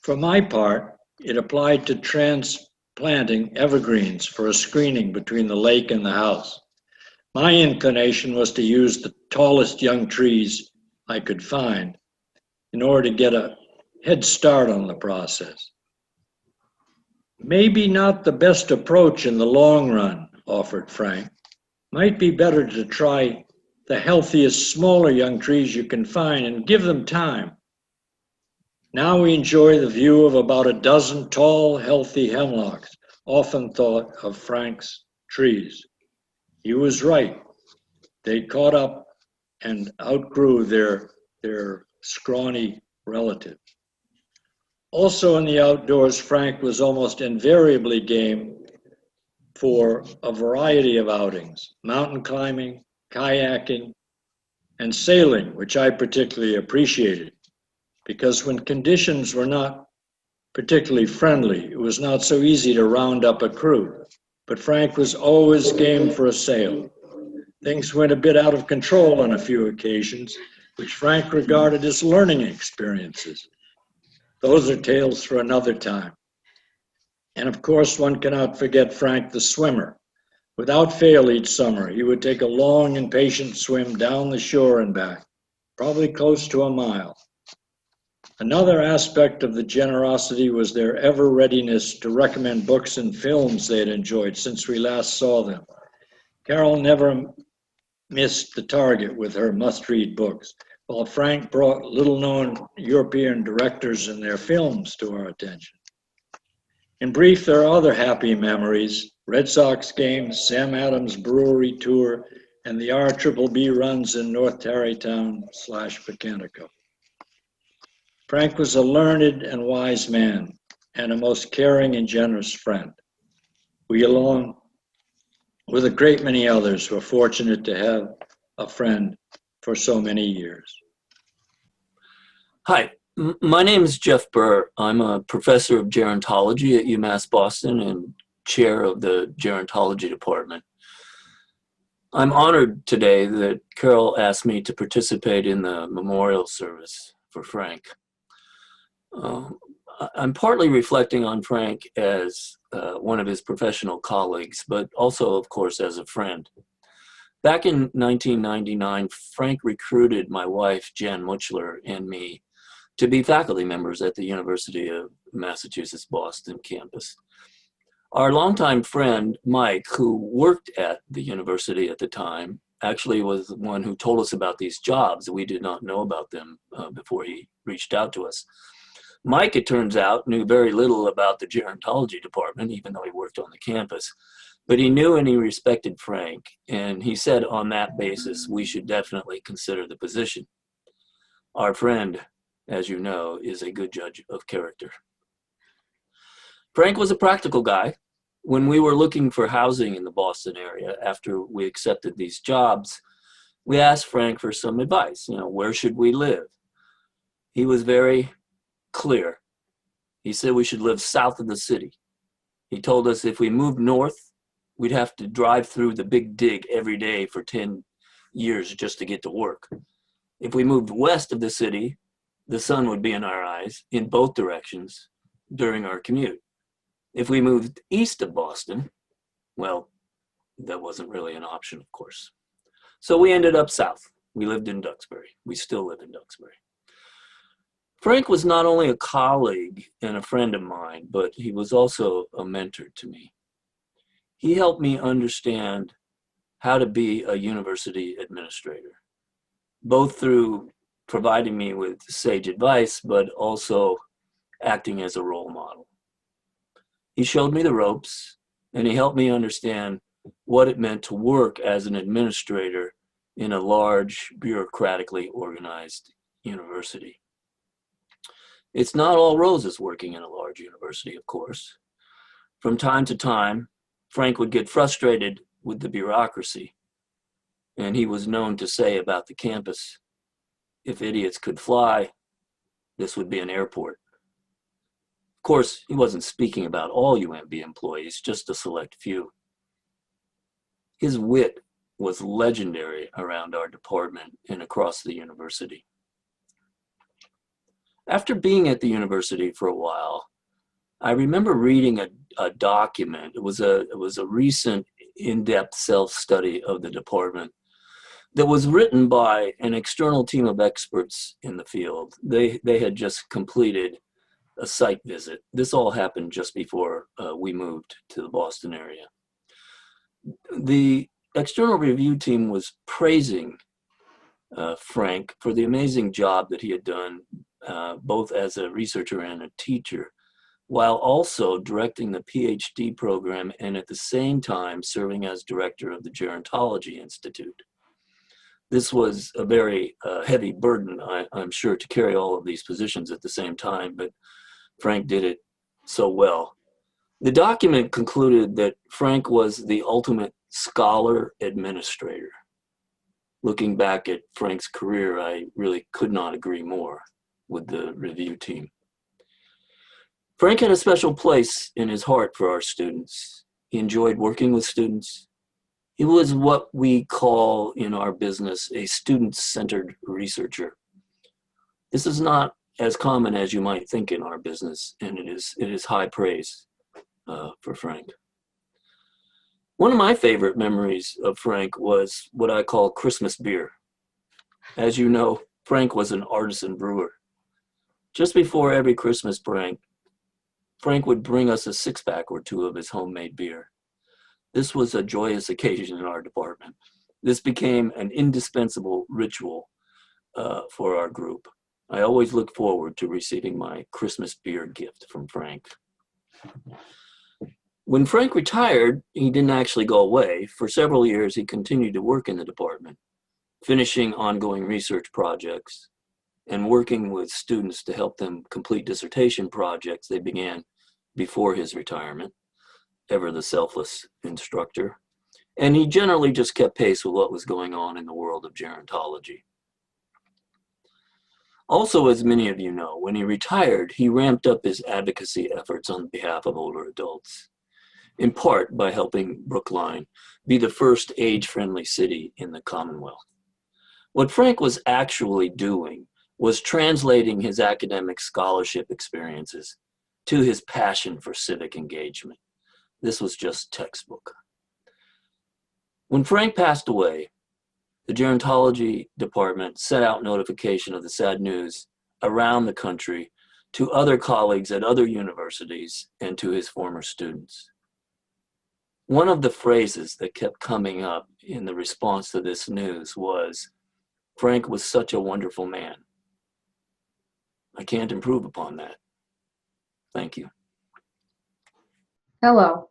For my part, it applied to transplanting evergreens for a screening between the lake and the house. My inclination was to use the tallest young trees I could find in order to get a head start on the process. Maybe not the best approach in the long run, offered Frank. Might be better to try the healthiest, smaller young trees you can find and give them time. Now we enjoy the view of about a dozen tall, healthy hemlocks, often thought of Frank's trees. He was right. They caught up and outgrew their scrawny relative. Also in the outdoors, Frank was almost invariably game for a variety of outings: mountain climbing, kayaking, and sailing, which I particularly appreciated, because when conditions were not particularly friendly, it was not so easy to round up a crew. But Frank was always game for a sail. Things went a bit out of control on a few occasions, which Frank regarded as learning experiences. Those are tales for another time. And of course, one cannot forget Frank the swimmer. Without fail each summer, he would take a long and patient swim down the shore and back, probably close to a mile. Another aspect of the generosity was their ever readiness to recommend books and films they had enjoyed since we last saw them. Carol never missed the target with her must-read books, while Frank brought little-known European directors and their films to our attention. In brief, there are other happy memories: Red Sox games, Sam Adams Brewery tour, and the RBB runs in North Tarrytown/Pecanico. Frank was a learned and wise man, and a most caring and generous friend. We, along with a great many others, were fortunate to have a friend for so many years. Hi, my name is Jeff Burr. I'm a professor of gerontology at UMass Boston and chair of the gerontology department. I'm honored today that Carol asked me to participate in the memorial service for Frank. I'm partly reflecting on Frank as one of his professional colleagues, but also, of course, as a friend. Back in 1999, Frank recruited my wife, Jenn Muchler, and me to be faculty members at the University of Massachusetts Boston campus. Our longtime friend, Mike, who worked at the university at the time, actually was the one who told us about these jobs. We did not know about them before he reached out to us. Mike, it turns out, knew very little about the gerontology department, even though he worked on the campus. But he knew and he respected Frank, and he said on that basis, we should definitely consider the position. Our friend, as you know, is a good judge of character. Frank was a practical guy. When we were looking for housing in the Boston area after we accepted these jobs, we asked Frank for some advice. Where should we live? He was very clear. He said we should live south of the city. He told us if we moved north, we'd have to drive through the Big Dig every day for 10 years just to get to work. If we moved west of the city, the sun would be in our eyes in both directions during our commute. If we moved east of Boston, well, that wasn't really an option, of course. So we ended up south. We lived in Duxbury. We still live in Duxbury. Frank was not only a colleague and a friend of mine, but he was also a mentor to me. He helped me understand how to be a university administrator, both through providing me with sage advice, but also acting as a role model. He showed me the ropes, and he helped me understand what it meant to work as an administrator in a large, bureaucratically organized university. It's not all roses working in a large university, of course. From time to time, Frank would get frustrated with the bureaucracy, and he was known to say about the campus, if idiots could fly, this would be an airport. Of course, he wasn't speaking about all UMB employees, just a select few. His wit was legendary around our department and across the university. After being at the university for a while, I remember reading a document. It was a recent in-depth self-study of the department that was written by an external team of experts in the field. They had just completed a site visit. This all happened just before we moved to the Boston area. The external review team was praising Frank for the amazing job that he had done, both as a researcher and a teacher, while also directing the PhD program and at the same time serving as director of the Gerontology Institute. This was a very heavy burden, I'm sure, to carry all of these positions at the same time, but Frank did it so well. The document concluded that Frank was the ultimate scholar administrator. Looking back at Frank's career, I really could not agree more with the review team. Frank had a special place in his heart for our students. He enjoyed working with students. He was what we call in our business a student-centered researcher. This is not as common as you might think in our business, and it is high praise for Frank. One of my favorite memories of Frank was what I call Christmas beer. As you know, Frank was an artisan brewer. Just before every Christmas prank, Frank would bring us a six-pack or two of his homemade beer. This was a joyous occasion in our department. This became an indispensable ritual for our group. I always look forward to receiving my Christmas beer gift from Frank. When Frank retired, he didn't actually go away. For several years, he continued to work in the department, finishing ongoing research projects and working with students to help them complete dissertation projects they began before his retirement, ever the selfless instructor. And he generally just kept pace with what was going on in the world of gerontology. Also, as many of you know, when he retired, he ramped up his advocacy efforts on behalf of older adults, in part by helping Brookline be the first age-friendly city in the Commonwealth. What Frank was actually doing was translating his academic scholarship experiences to his passion for civic engagement. This was just textbook. When Frank passed away, the gerontology department sent out notification of the sad news around the country to other colleagues at other universities and to his former students. One of the phrases that kept coming up in the response to this news was, "Frank was such a wonderful man." I can't improve upon that. Thank you. Hello,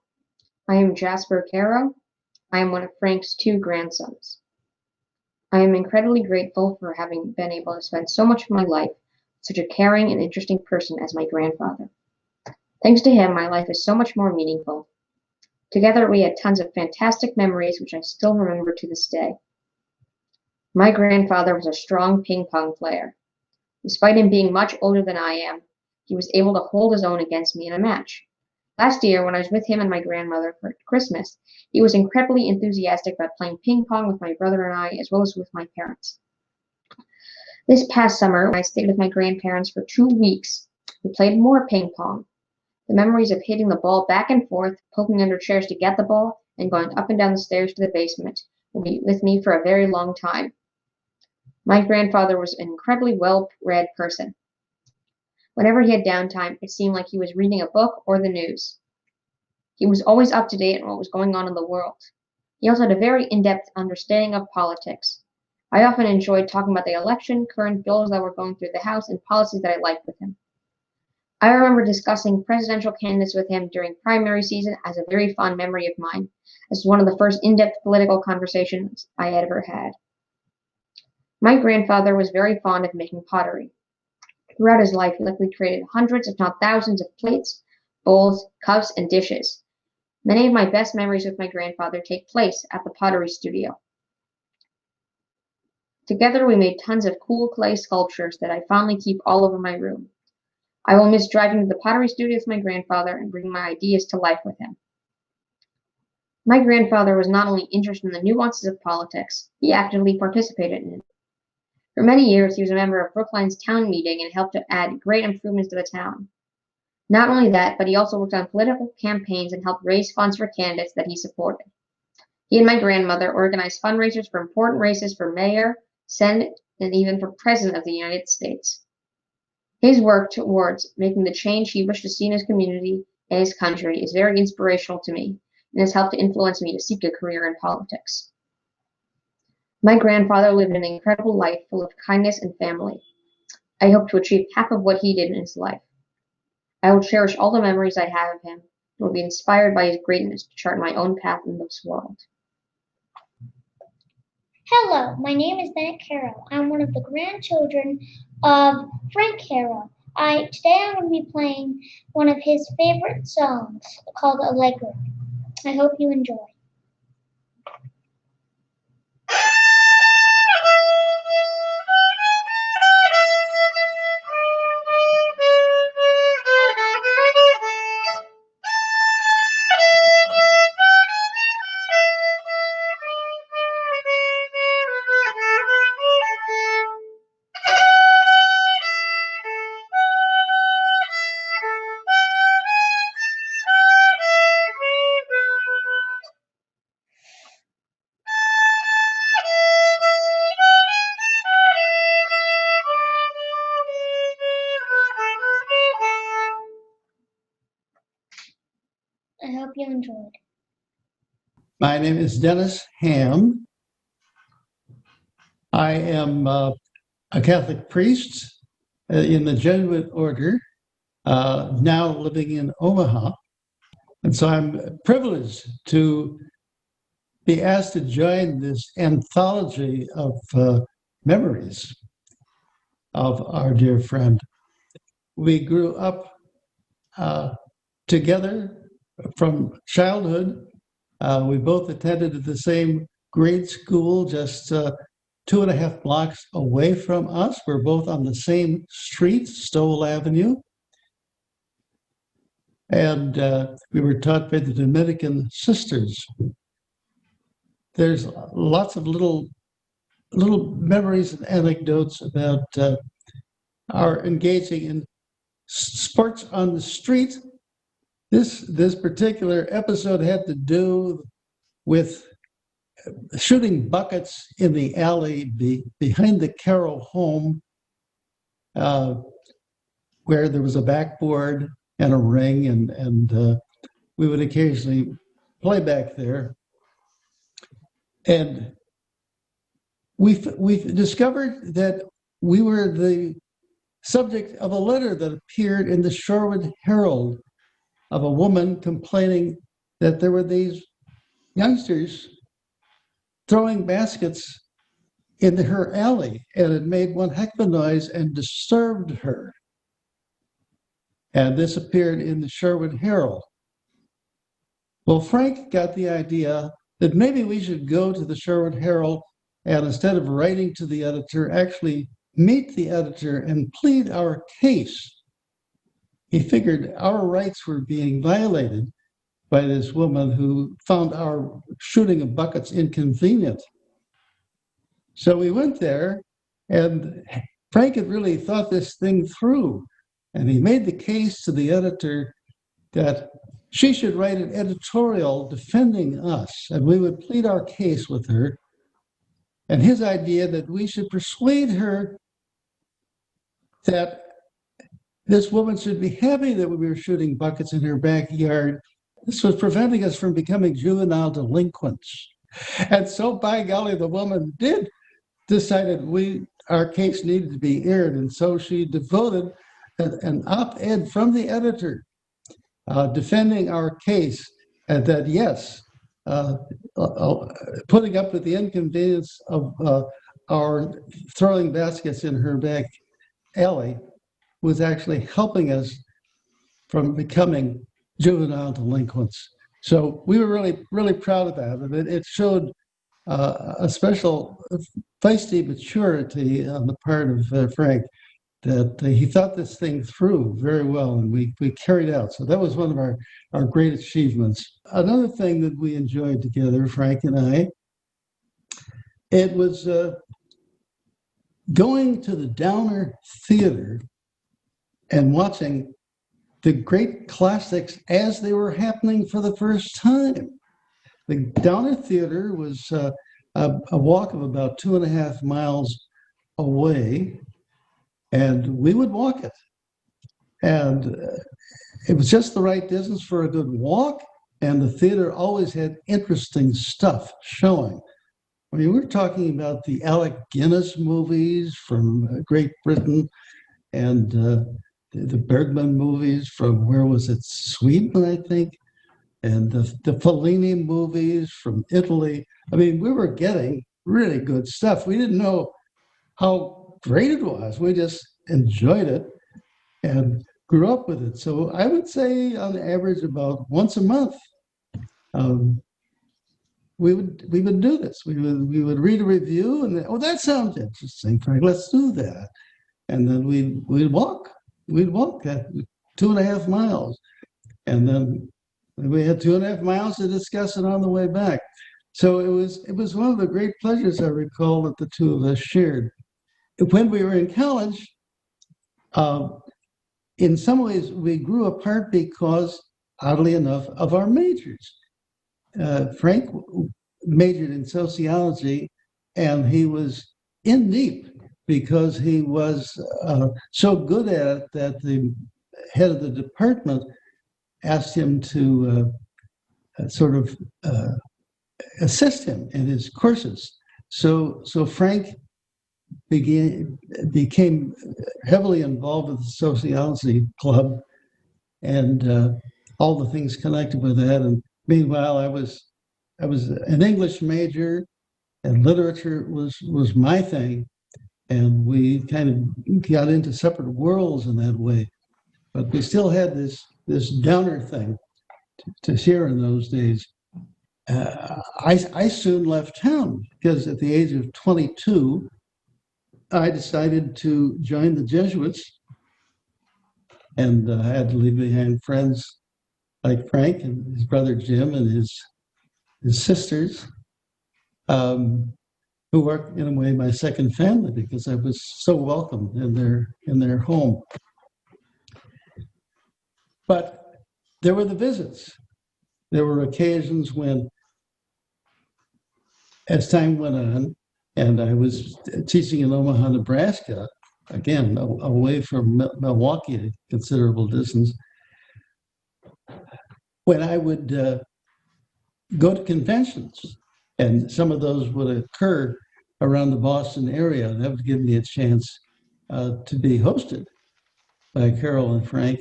I am Jasper Caro. I am one of Frank's two grandsons. I am incredibly grateful for having been able to spend so much of my life with such a caring and interesting person as my grandfather. Thanks to him, my life is so much more meaningful. Together, we had tons of fantastic memories, which I still remember to this day. My grandfather was a strong ping pong player. Despite him being much older than I am, he was able to hold his own against me in a match. Last year, when I was with him and my grandmother for Christmas, he was incredibly enthusiastic about playing ping pong with my brother and I, as well as with my parents. This past summer, when I stayed with my grandparents for 2 weeks, we played more ping pong. The memories of hitting the ball back and forth, poking under chairs to get the ball, and going up and down the stairs to the basement will be with me for a very long time. My grandfather was an incredibly well-read person. Whenever he had downtime, it seemed like he was reading a book or the news. He was always up to date on what was going on in the world. He also had a very in-depth understanding of politics. I often enjoyed talking about the election, current bills that were going through the House, and policies that I liked with him. I remember discussing presidential candidates with him during primary season as a very fond memory of mine, as one of the first in-depth political conversations I had ever had. My grandfather was very fond of making pottery. Throughout his life, he likely created hundreds, if not thousands, of plates, bowls, cups, and dishes. Many of my best memories with my grandfather take place at the pottery studio. Together, we made tons of cool clay sculptures that I fondly keep all over my room. I will miss driving to the pottery studio with my grandfather and bringing my ideas to life with him. My grandfather was not only interested in the nuances of politics, he actively participated in it. For many years, he was a member of Brookline's town meeting and helped to add great improvements to the town. Not only that, but he also worked on political campaigns and helped raise funds for candidates that he supported. He and my grandmother organized fundraisers for important races for mayor, senate, and even for president of the United States. His work towards making the change he wished to see in his community and his country is very inspirational to me and has helped to influence me to seek a career in politics. My grandfather lived an incredible life full of kindness and family. I hope to achieve half of what he did in his life. I will cherish all the memories I have of him and will be inspired by his greatness to chart my own path in this world. Hello, my name is Bennett Caro. I'm one of the grandchildren of Frank Caro. Today I'm going to be playing one of his favorite songs called Allegro. I hope you enjoy. I hope you enjoyed. My name is Dennis Hamm. I am a Catholic priest in the Jesuit order, now living in Omaha. And so I'm privileged to be asked to join this anthology of memories of our dear friend. We grew up together from childhood. We both attended the same grade school, just 2.5 blocks away from us. We're both on the same street, Stowell Avenue. And we were taught by the Dominican sisters. There's lots of little memories and anecdotes about our engaging in sports on the street. This particular episode had to do with shooting buckets in the alley behind the Caro home, where there was a backboard and a ring, and we would occasionally play back there. And we've discovered that we were the subject of a letter that appeared in the Shorewood Herald of a woman complaining that there were these youngsters throwing baskets into her alley, and it made one heck of a noise and disturbed her. And this appeared in the Shorewood Herald. Well, Frank got the idea that maybe we should go to the Shorewood Herald and, instead of writing to the editor, actually meet the editor and plead our case. He figured our rights were being violated by this woman who found our shooting of buckets inconvenient. So we went there, and Frank had really thought this thing through, and he made the case to the editor that she should write an editorial defending us, and we would plead our case with her. And his idea that we should persuade her that this woman should be happy that we were shooting buckets in her backyard. This was preventing us from becoming juvenile delinquents. And so, by golly, the woman did decide our case needed to be aired. And so she devoted an op-ed from the editor defending our case, and that, yes, putting up with the inconvenience of our throwing baskets in her back alley was actually helping us from becoming juvenile delinquents. So we were really, really proud of that. And it showed a special feisty maturity on the part of Frank, that he thought this thing through very well, and we carried out. So that was one of our great achievements. Another thing that we enjoyed together, Frank and I, it was going to the Downer Theater and watching the great classics as they were happening for the first time. The Downer Theater was a walk of about 2.5 miles away, and we would walk it. And it was just the right distance for a good walk, and the theater always had interesting stuff showing. I mean, we're talking about the Alec Guinness movies from Great Britain, and the Bergman movies from, where was it, Sweden, I think, and the Fellini movies from Italy. I mean, we were getting really good stuff. We didn't know how great it was. We just enjoyed it and grew up with it. So I would say on average about once a month, we would do this. We would read a review and then, oh, that sounds interesting, Frank, let's do that. And then we'd walk that 2.5 miles. And then we had 2.5 miles to discuss it on the way back. So it was one of the great pleasures I recall that the two of us shared. When we were in college, in some ways we grew apart because, oddly enough, of our majors. Frank majored in sociology, and he was in deep because he was so good at it that the head of the department asked him to sort of assist him in his courses. So Frank became heavily involved with the sociology club and all the things connected with that. And meanwhile, I was an English major, and literature was my thing. And we kind of got into separate worlds in that way. But we still had this Downer thing to share in those days. I soon left town because at the age of 22, I decided to join the Jesuits, and I had to leave behind friends like Frank and his brother Jim and his sisters, who were in a way my second family because I was so welcome in their home. But there were the visits. There were occasions when, as time went on, and I was teaching in Omaha, Nebraska, again, away from Milwaukee, a considerable distance, when I would go to conventions, and some of those would occur around the Boston area. That would give me a chance to be hosted by Carol and Frank.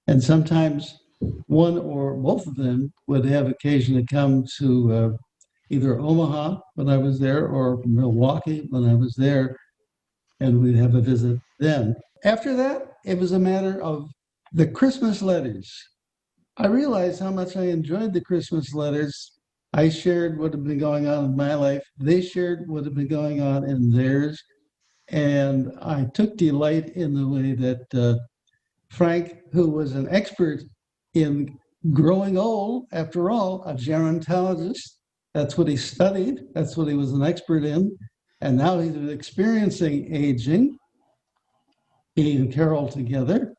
And sometimes one or both of them would have occasion to come to either Omaha when I was there or Milwaukee when I was there, and we'd have a visit then. After that, it was a matter of the Christmas letters. I realized how much I enjoyed the Christmas letters. I shared what had been going on in my life. They shared what had been going on in theirs. And I took delight in the way that Frank, who was an expert in growing old, after all, a gerontologist, that's what he studied, that's what he was an expert in. And now he's experiencing aging, he and Carol together.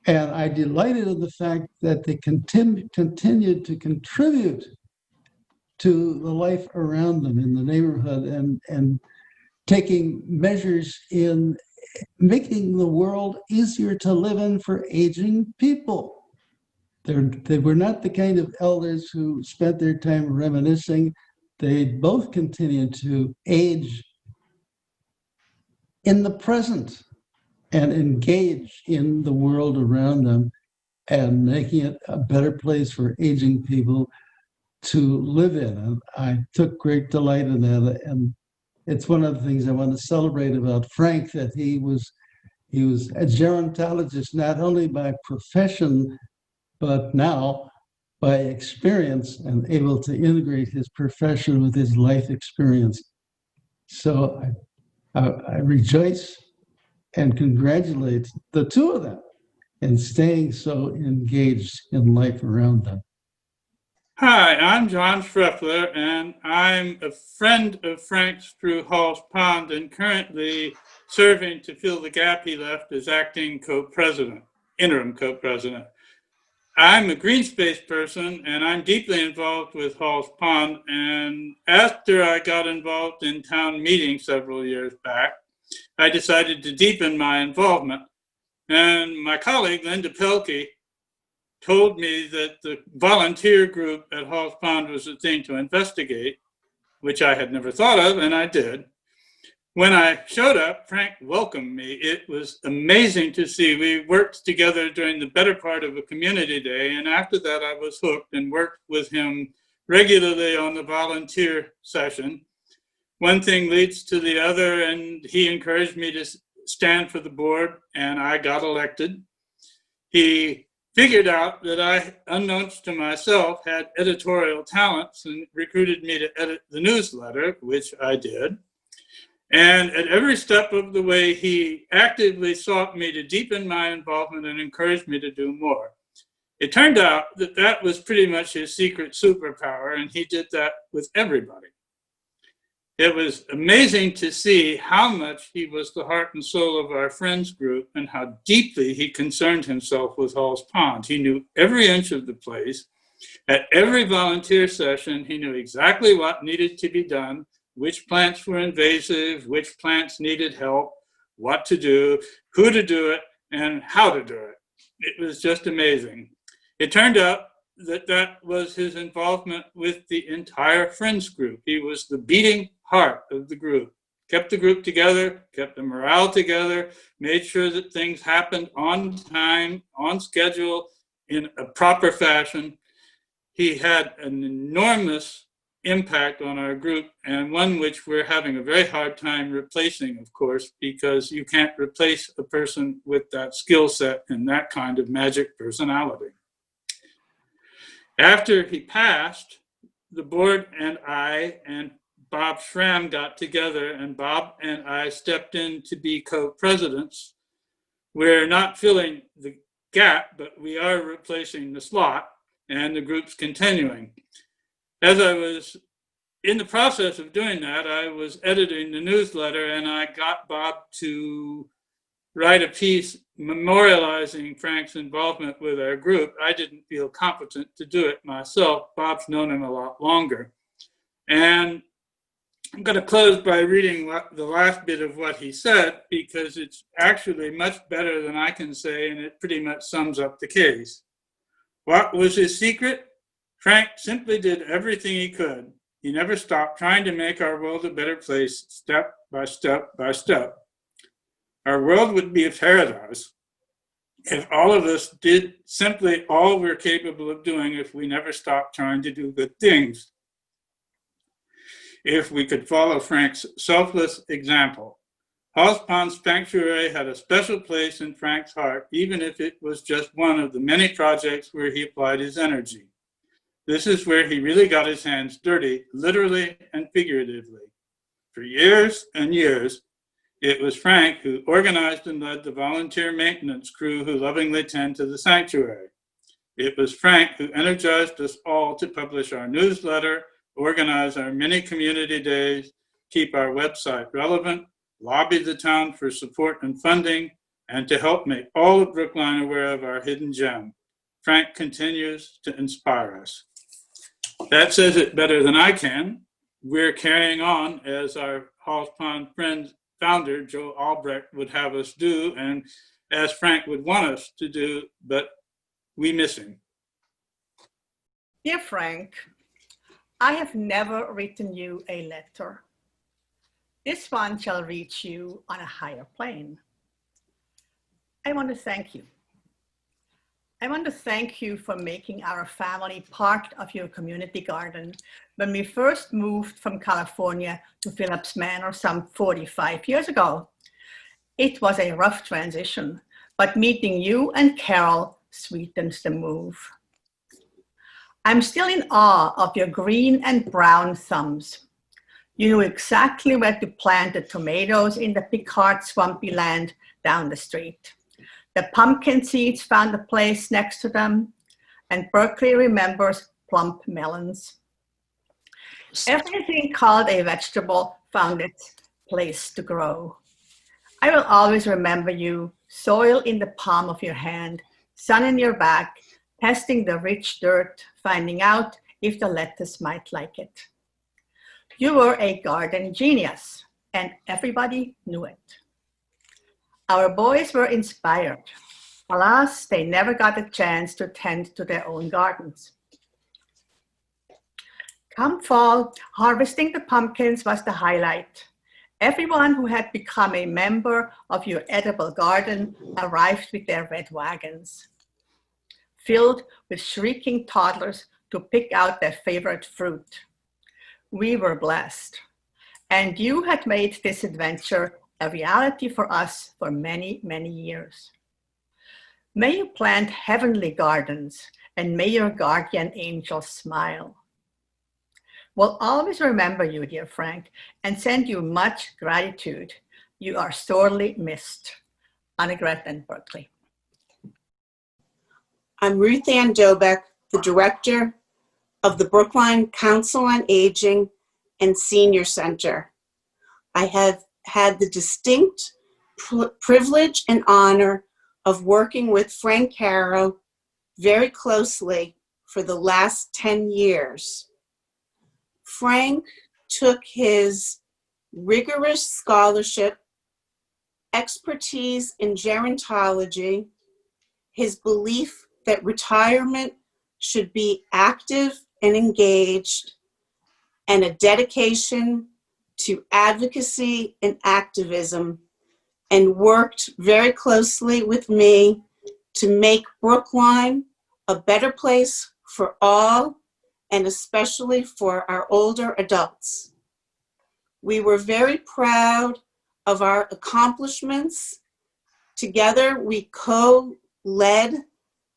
And I delighted in the fact that they continued to contribute to the life around them in the neighborhood and taking measures in making the world easier to live in for aging people. They were not the kind of elders who spent their time reminiscing. They both continued to age in the present and engage in the world around them and making it a better place for aging people to live in. And I took great delight in that. And it's one of the things I want to celebrate about Frank, that he was a gerontologist, not only by profession, but now by experience, and able to integrate his profession with his life experience. So I rejoice and congratulate the two of them in staying so engaged in life around them. Hi, I'm John Shreffler, and I'm a friend of Frank's through Hall's Pond, and currently serving to fill the gap he left as acting co-president, interim co-president. I'm a green space person, and I'm deeply involved with Hall's Pond. And after I got involved in town meetings several years back, I decided to deepen my involvement. And my colleague, Linda Pelkey, told me that the volunteer group at Hall's Pond was the thing to investigate, which I had never thought of, and I did. When I showed up, Frank welcomed me. It was amazing to see. We worked together during the better part of a community day, and after that I was hooked and worked with him regularly on the volunteer session. One thing leads to the other, and he encouraged me to stand for the board, and I got elected. He figured out that I, unknowns to myself, had editorial talents and recruited me to edit the newsletter, which I did. And at every step of the way, he actively sought me to deepen my involvement and encouraged me to do more. It turned out that that was pretty much his secret superpower, and he did that with everybody. It was amazing to see how much he was the heart and soul of our friends group and how deeply he concerned himself with Hall's Pond. He knew every inch of the place. At every volunteer session, he knew exactly what needed to be done, which plants were invasive, which plants needed help, what to do, who to do it, and how to do it. It was just amazing. It turned out that that was his involvement with the entire friends group. He was the beating heart of the group, kept the group together, kept the morale together, made sure that things happened on time, on schedule, in a proper fashion. He had an enormous impact on our group, and one which we're having a very hard time replacing, of course, because you can't replace a person with that skill set and that kind of magic personality. After he passed, the board and I and Bob Schramm got together, and Bob and I stepped in to be co-presidents. We're not filling the gap, but we are replacing the slot, and the group's continuing. As I was in the process of doing that, I was editing the newsletter, and I got Bob to write a piece memorializing Frank's involvement with our group. I didn't feel competent to do it myself. Bob's known him a lot longer. And I'm going to close by reading the last bit of what he said, because it's actually much better than I can say, and it pretty much sums up the case. What was his secret? Frank simply did everything he could. He never stopped trying to make our world a better place, step by step by step. Our world would be a paradise if all of us did simply all we're capable of doing, if we never stopped trying to do good things. If we could follow Frank's selfless example. Hall's Pond Sanctuary had a special place in Frank's heart, even if it was just one of the many projects where he applied his energy. This is where he really got his hands dirty, literally and figuratively. For years and years, it was Frank who organized and led the volunteer maintenance crew who lovingly tend to the sanctuary. It was Frank who energized us all to publish our newsletter, organize our many community days, keep our website relevant, lobby the town for support and funding, and to help make all of Brookline aware of our hidden gem. Frank continues to inspire us. That says it better than I can. We're carrying on as our Hall's Pond friend founder, Joe Albrecht, would have us do, and as Frank would want us to do, but we miss him. Dear Frank, I have never written you a letter. This one shall reach you on a higher plane. I want to thank you. I want to thank you for making our family part of your community garden when we first moved from California to Phillips Manor some 45 years ago. It was a rough transition, but meeting you and Carol sweetens the move. I'm still in awe of your green and brown thumbs. You knew exactly where to plant the tomatoes in the Picard swampy land down the street. The pumpkin seeds found a place next to them, and Berkley remembers plump melons. Everything called a vegetable found its place to grow. I will always remember you, soil in the palm of your hand, sun in your back, testing the rich dirt, finding out if the lettuce might like it. You were a garden genius, and everybody knew it. Our boys were inspired. Alas, they never got a chance to tend to their own gardens. Come fall, harvesting the pumpkins was the highlight. Everyone who had become a member of your edible garden arrived with their red wagons, filled with shrieking toddlers to pick out their favorite fruit. We were blessed, and you had made this adventure a reality for us for many, many years. May you plant heavenly gardens, and may your guardian angels smile. We'll always remember you, dear Frank, and send you much gratitude. You are sorely missed. Annegret and Berkley. I'm Ruth Ann Dobek, the director of the Brookline Council on Aging and Senior Center. I have had the distinct privilege and honor of working with Frank Caro very closely for the last 10 years. Frank took his rigorous scholarship, expertise in gerontology, his belief that retirement should be active and engaged, and a dedication to advocacy and activism, and worked very closely with me to make Brookline a better place for all, and especially for our older adults. We were very proud of our accomplishments. Together, we co-led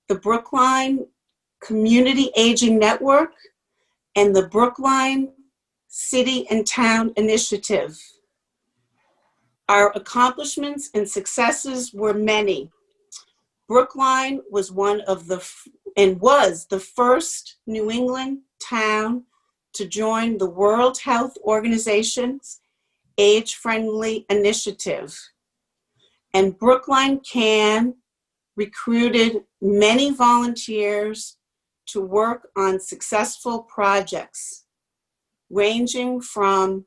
the Brookline Community Aging Network and the Brookline City and Town Initiative. Our accomplishments and successes were many. Brookline was was the first New England town to join the World Health Organization's Age-Friendly Initiative. And Brookline Can recruited many volunteers to work on successful projects, ranging from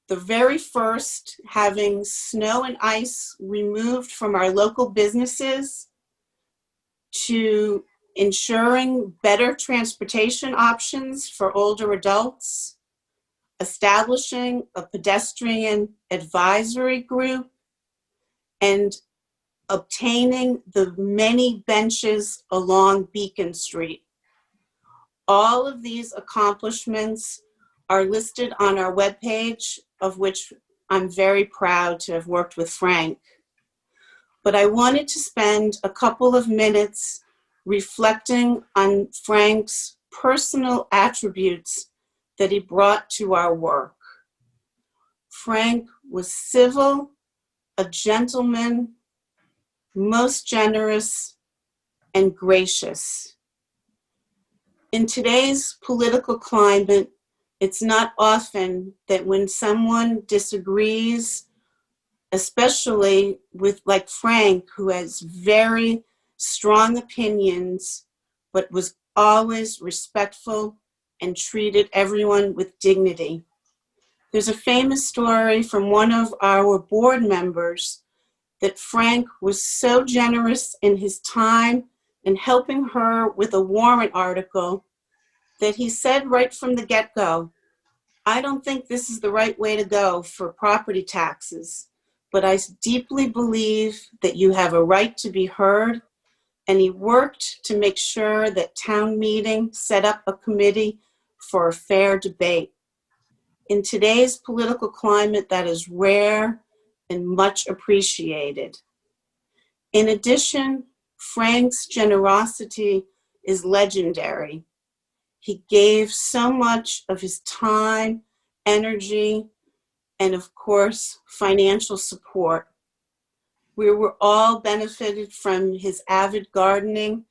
the very first having snow and ice removed from our local businesses, to ensuring better transportation options for older adults, establishing a pedestrian advisory group, and obtaining the many benches along Beacon Street. All of these accomplishments are listed on our webpage, of which I'm very proud to have worked with Frank. But I wanted to spend a couple of minutes reflecting on Frank's personal attributes that he brought to our work. Frank was civil, a gentleman, most generous, and gracious. In today's political climate, it's not often that when someone disagrees, especially with like Frank, who has very strong opinions, but was always respectful and treated everyone with dignity. There's a famous story from one of our board members that Frank was so generous in his time in helping her with a warrant article that he said right from the get-go, I don't think this is the right way to go for property taxes, but I deeply believe that you have a right to be heard. And he worked to make sure that town meeting set up a committee for a fair debate. In today's political climate, that is rare and much appreciated. In addition, Frank's generosity is legendary. He gave so much of his time, energy, and of course, financial support. We were all benefited from his avid gardening,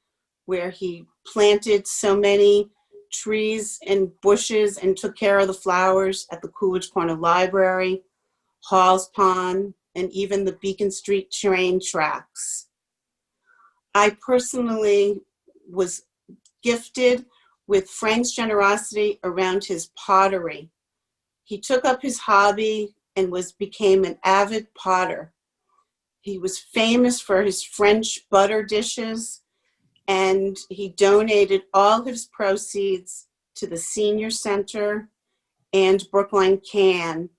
where he planted so many trees and bushes and took care of the flowers at the Coolidge Corner Library, Hall's Pond, and even the Beacon Street train tracks. I personally was gifted with Frank's generosity around his pottery. He took up his hobby and became an avid potter. He was famous for his French butter dishes, and he donated all his proceeds to the Senior Center and Brookline Can.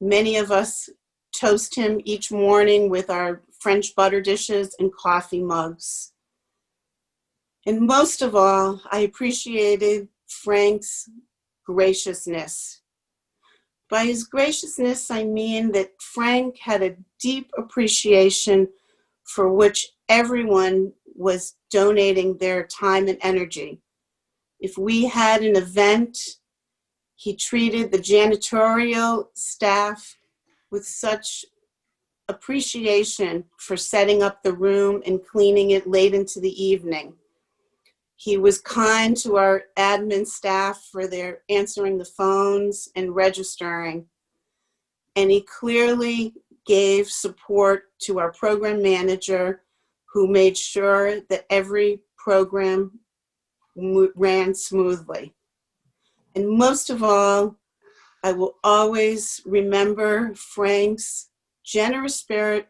Many of us toast him each morning with our French butter dishes and coffee mugs. And most of all, I appreciated Frank's graciousness. By his graciousness, I mean that Frank had a deep appreciation for which everyone was donating their time and energy. If we had an event, he treated the janitorial staff with such appreciation for setting up the room and cleaning it late into the evening. He was kind to our admin staff for their answering the phones and registering. And he clearly gave support to our program manager, who made sure that every program ran smoothly. And most of all, I will always remember Frank's generous spirit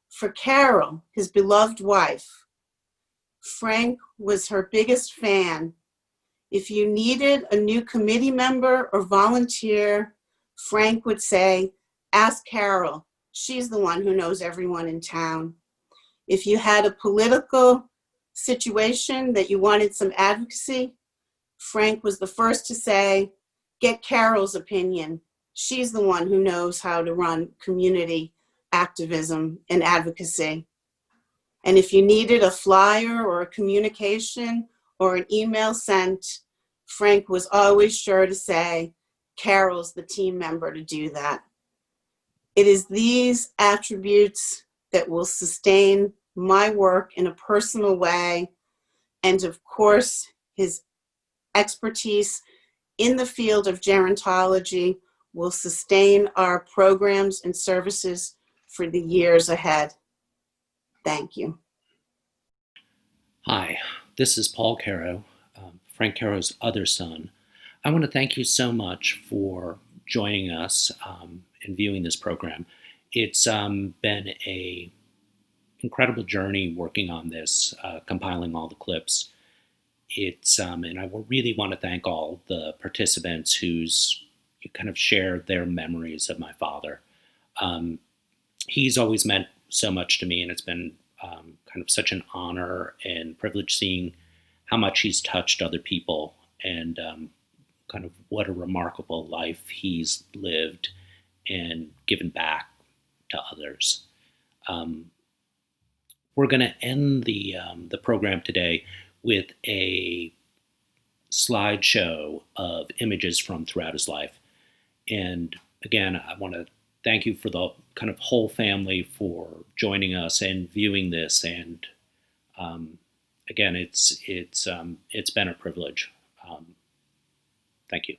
for Carol, his beloved wife. Frank was her biggest fan. If you needed a new committee member or volunteer, Frank would say, ask Carol. She's the one who knows everyone in town. If you had a political situation that you wanted some advocacy, Frank was the first to say, get Carol's opinion. She's the one who knows how to run community activism and advocacy. And if you needed a flyer or a communication or an email sent, Frank was always sure to say, Carol's the team member to do that. It is these attributes that will sustain my work in a personal way, and of course, his expertise in the field of gerontology will sustain our programs and services for the years ahead. Thank you. Hi, this is Paul Caro, Frank Caro's other son. I want to thank you so much for joining us and viewing this program. It's been a incredible journey working on this, compiling all the clips. And I really want to thank all the participants who's kind of shared their memories of my father. He's always meant so much to me, and it's been kind of such an honor and privilege seeing how much he's touched other people and kind of what a remarkable life he's lived and given back to others. We're going to end the program today with a slideshow of images from throughout his life. And again, I want to thank you for the kind of whole family for joining us and viewing this. And again, it's been a privilege. Thank you.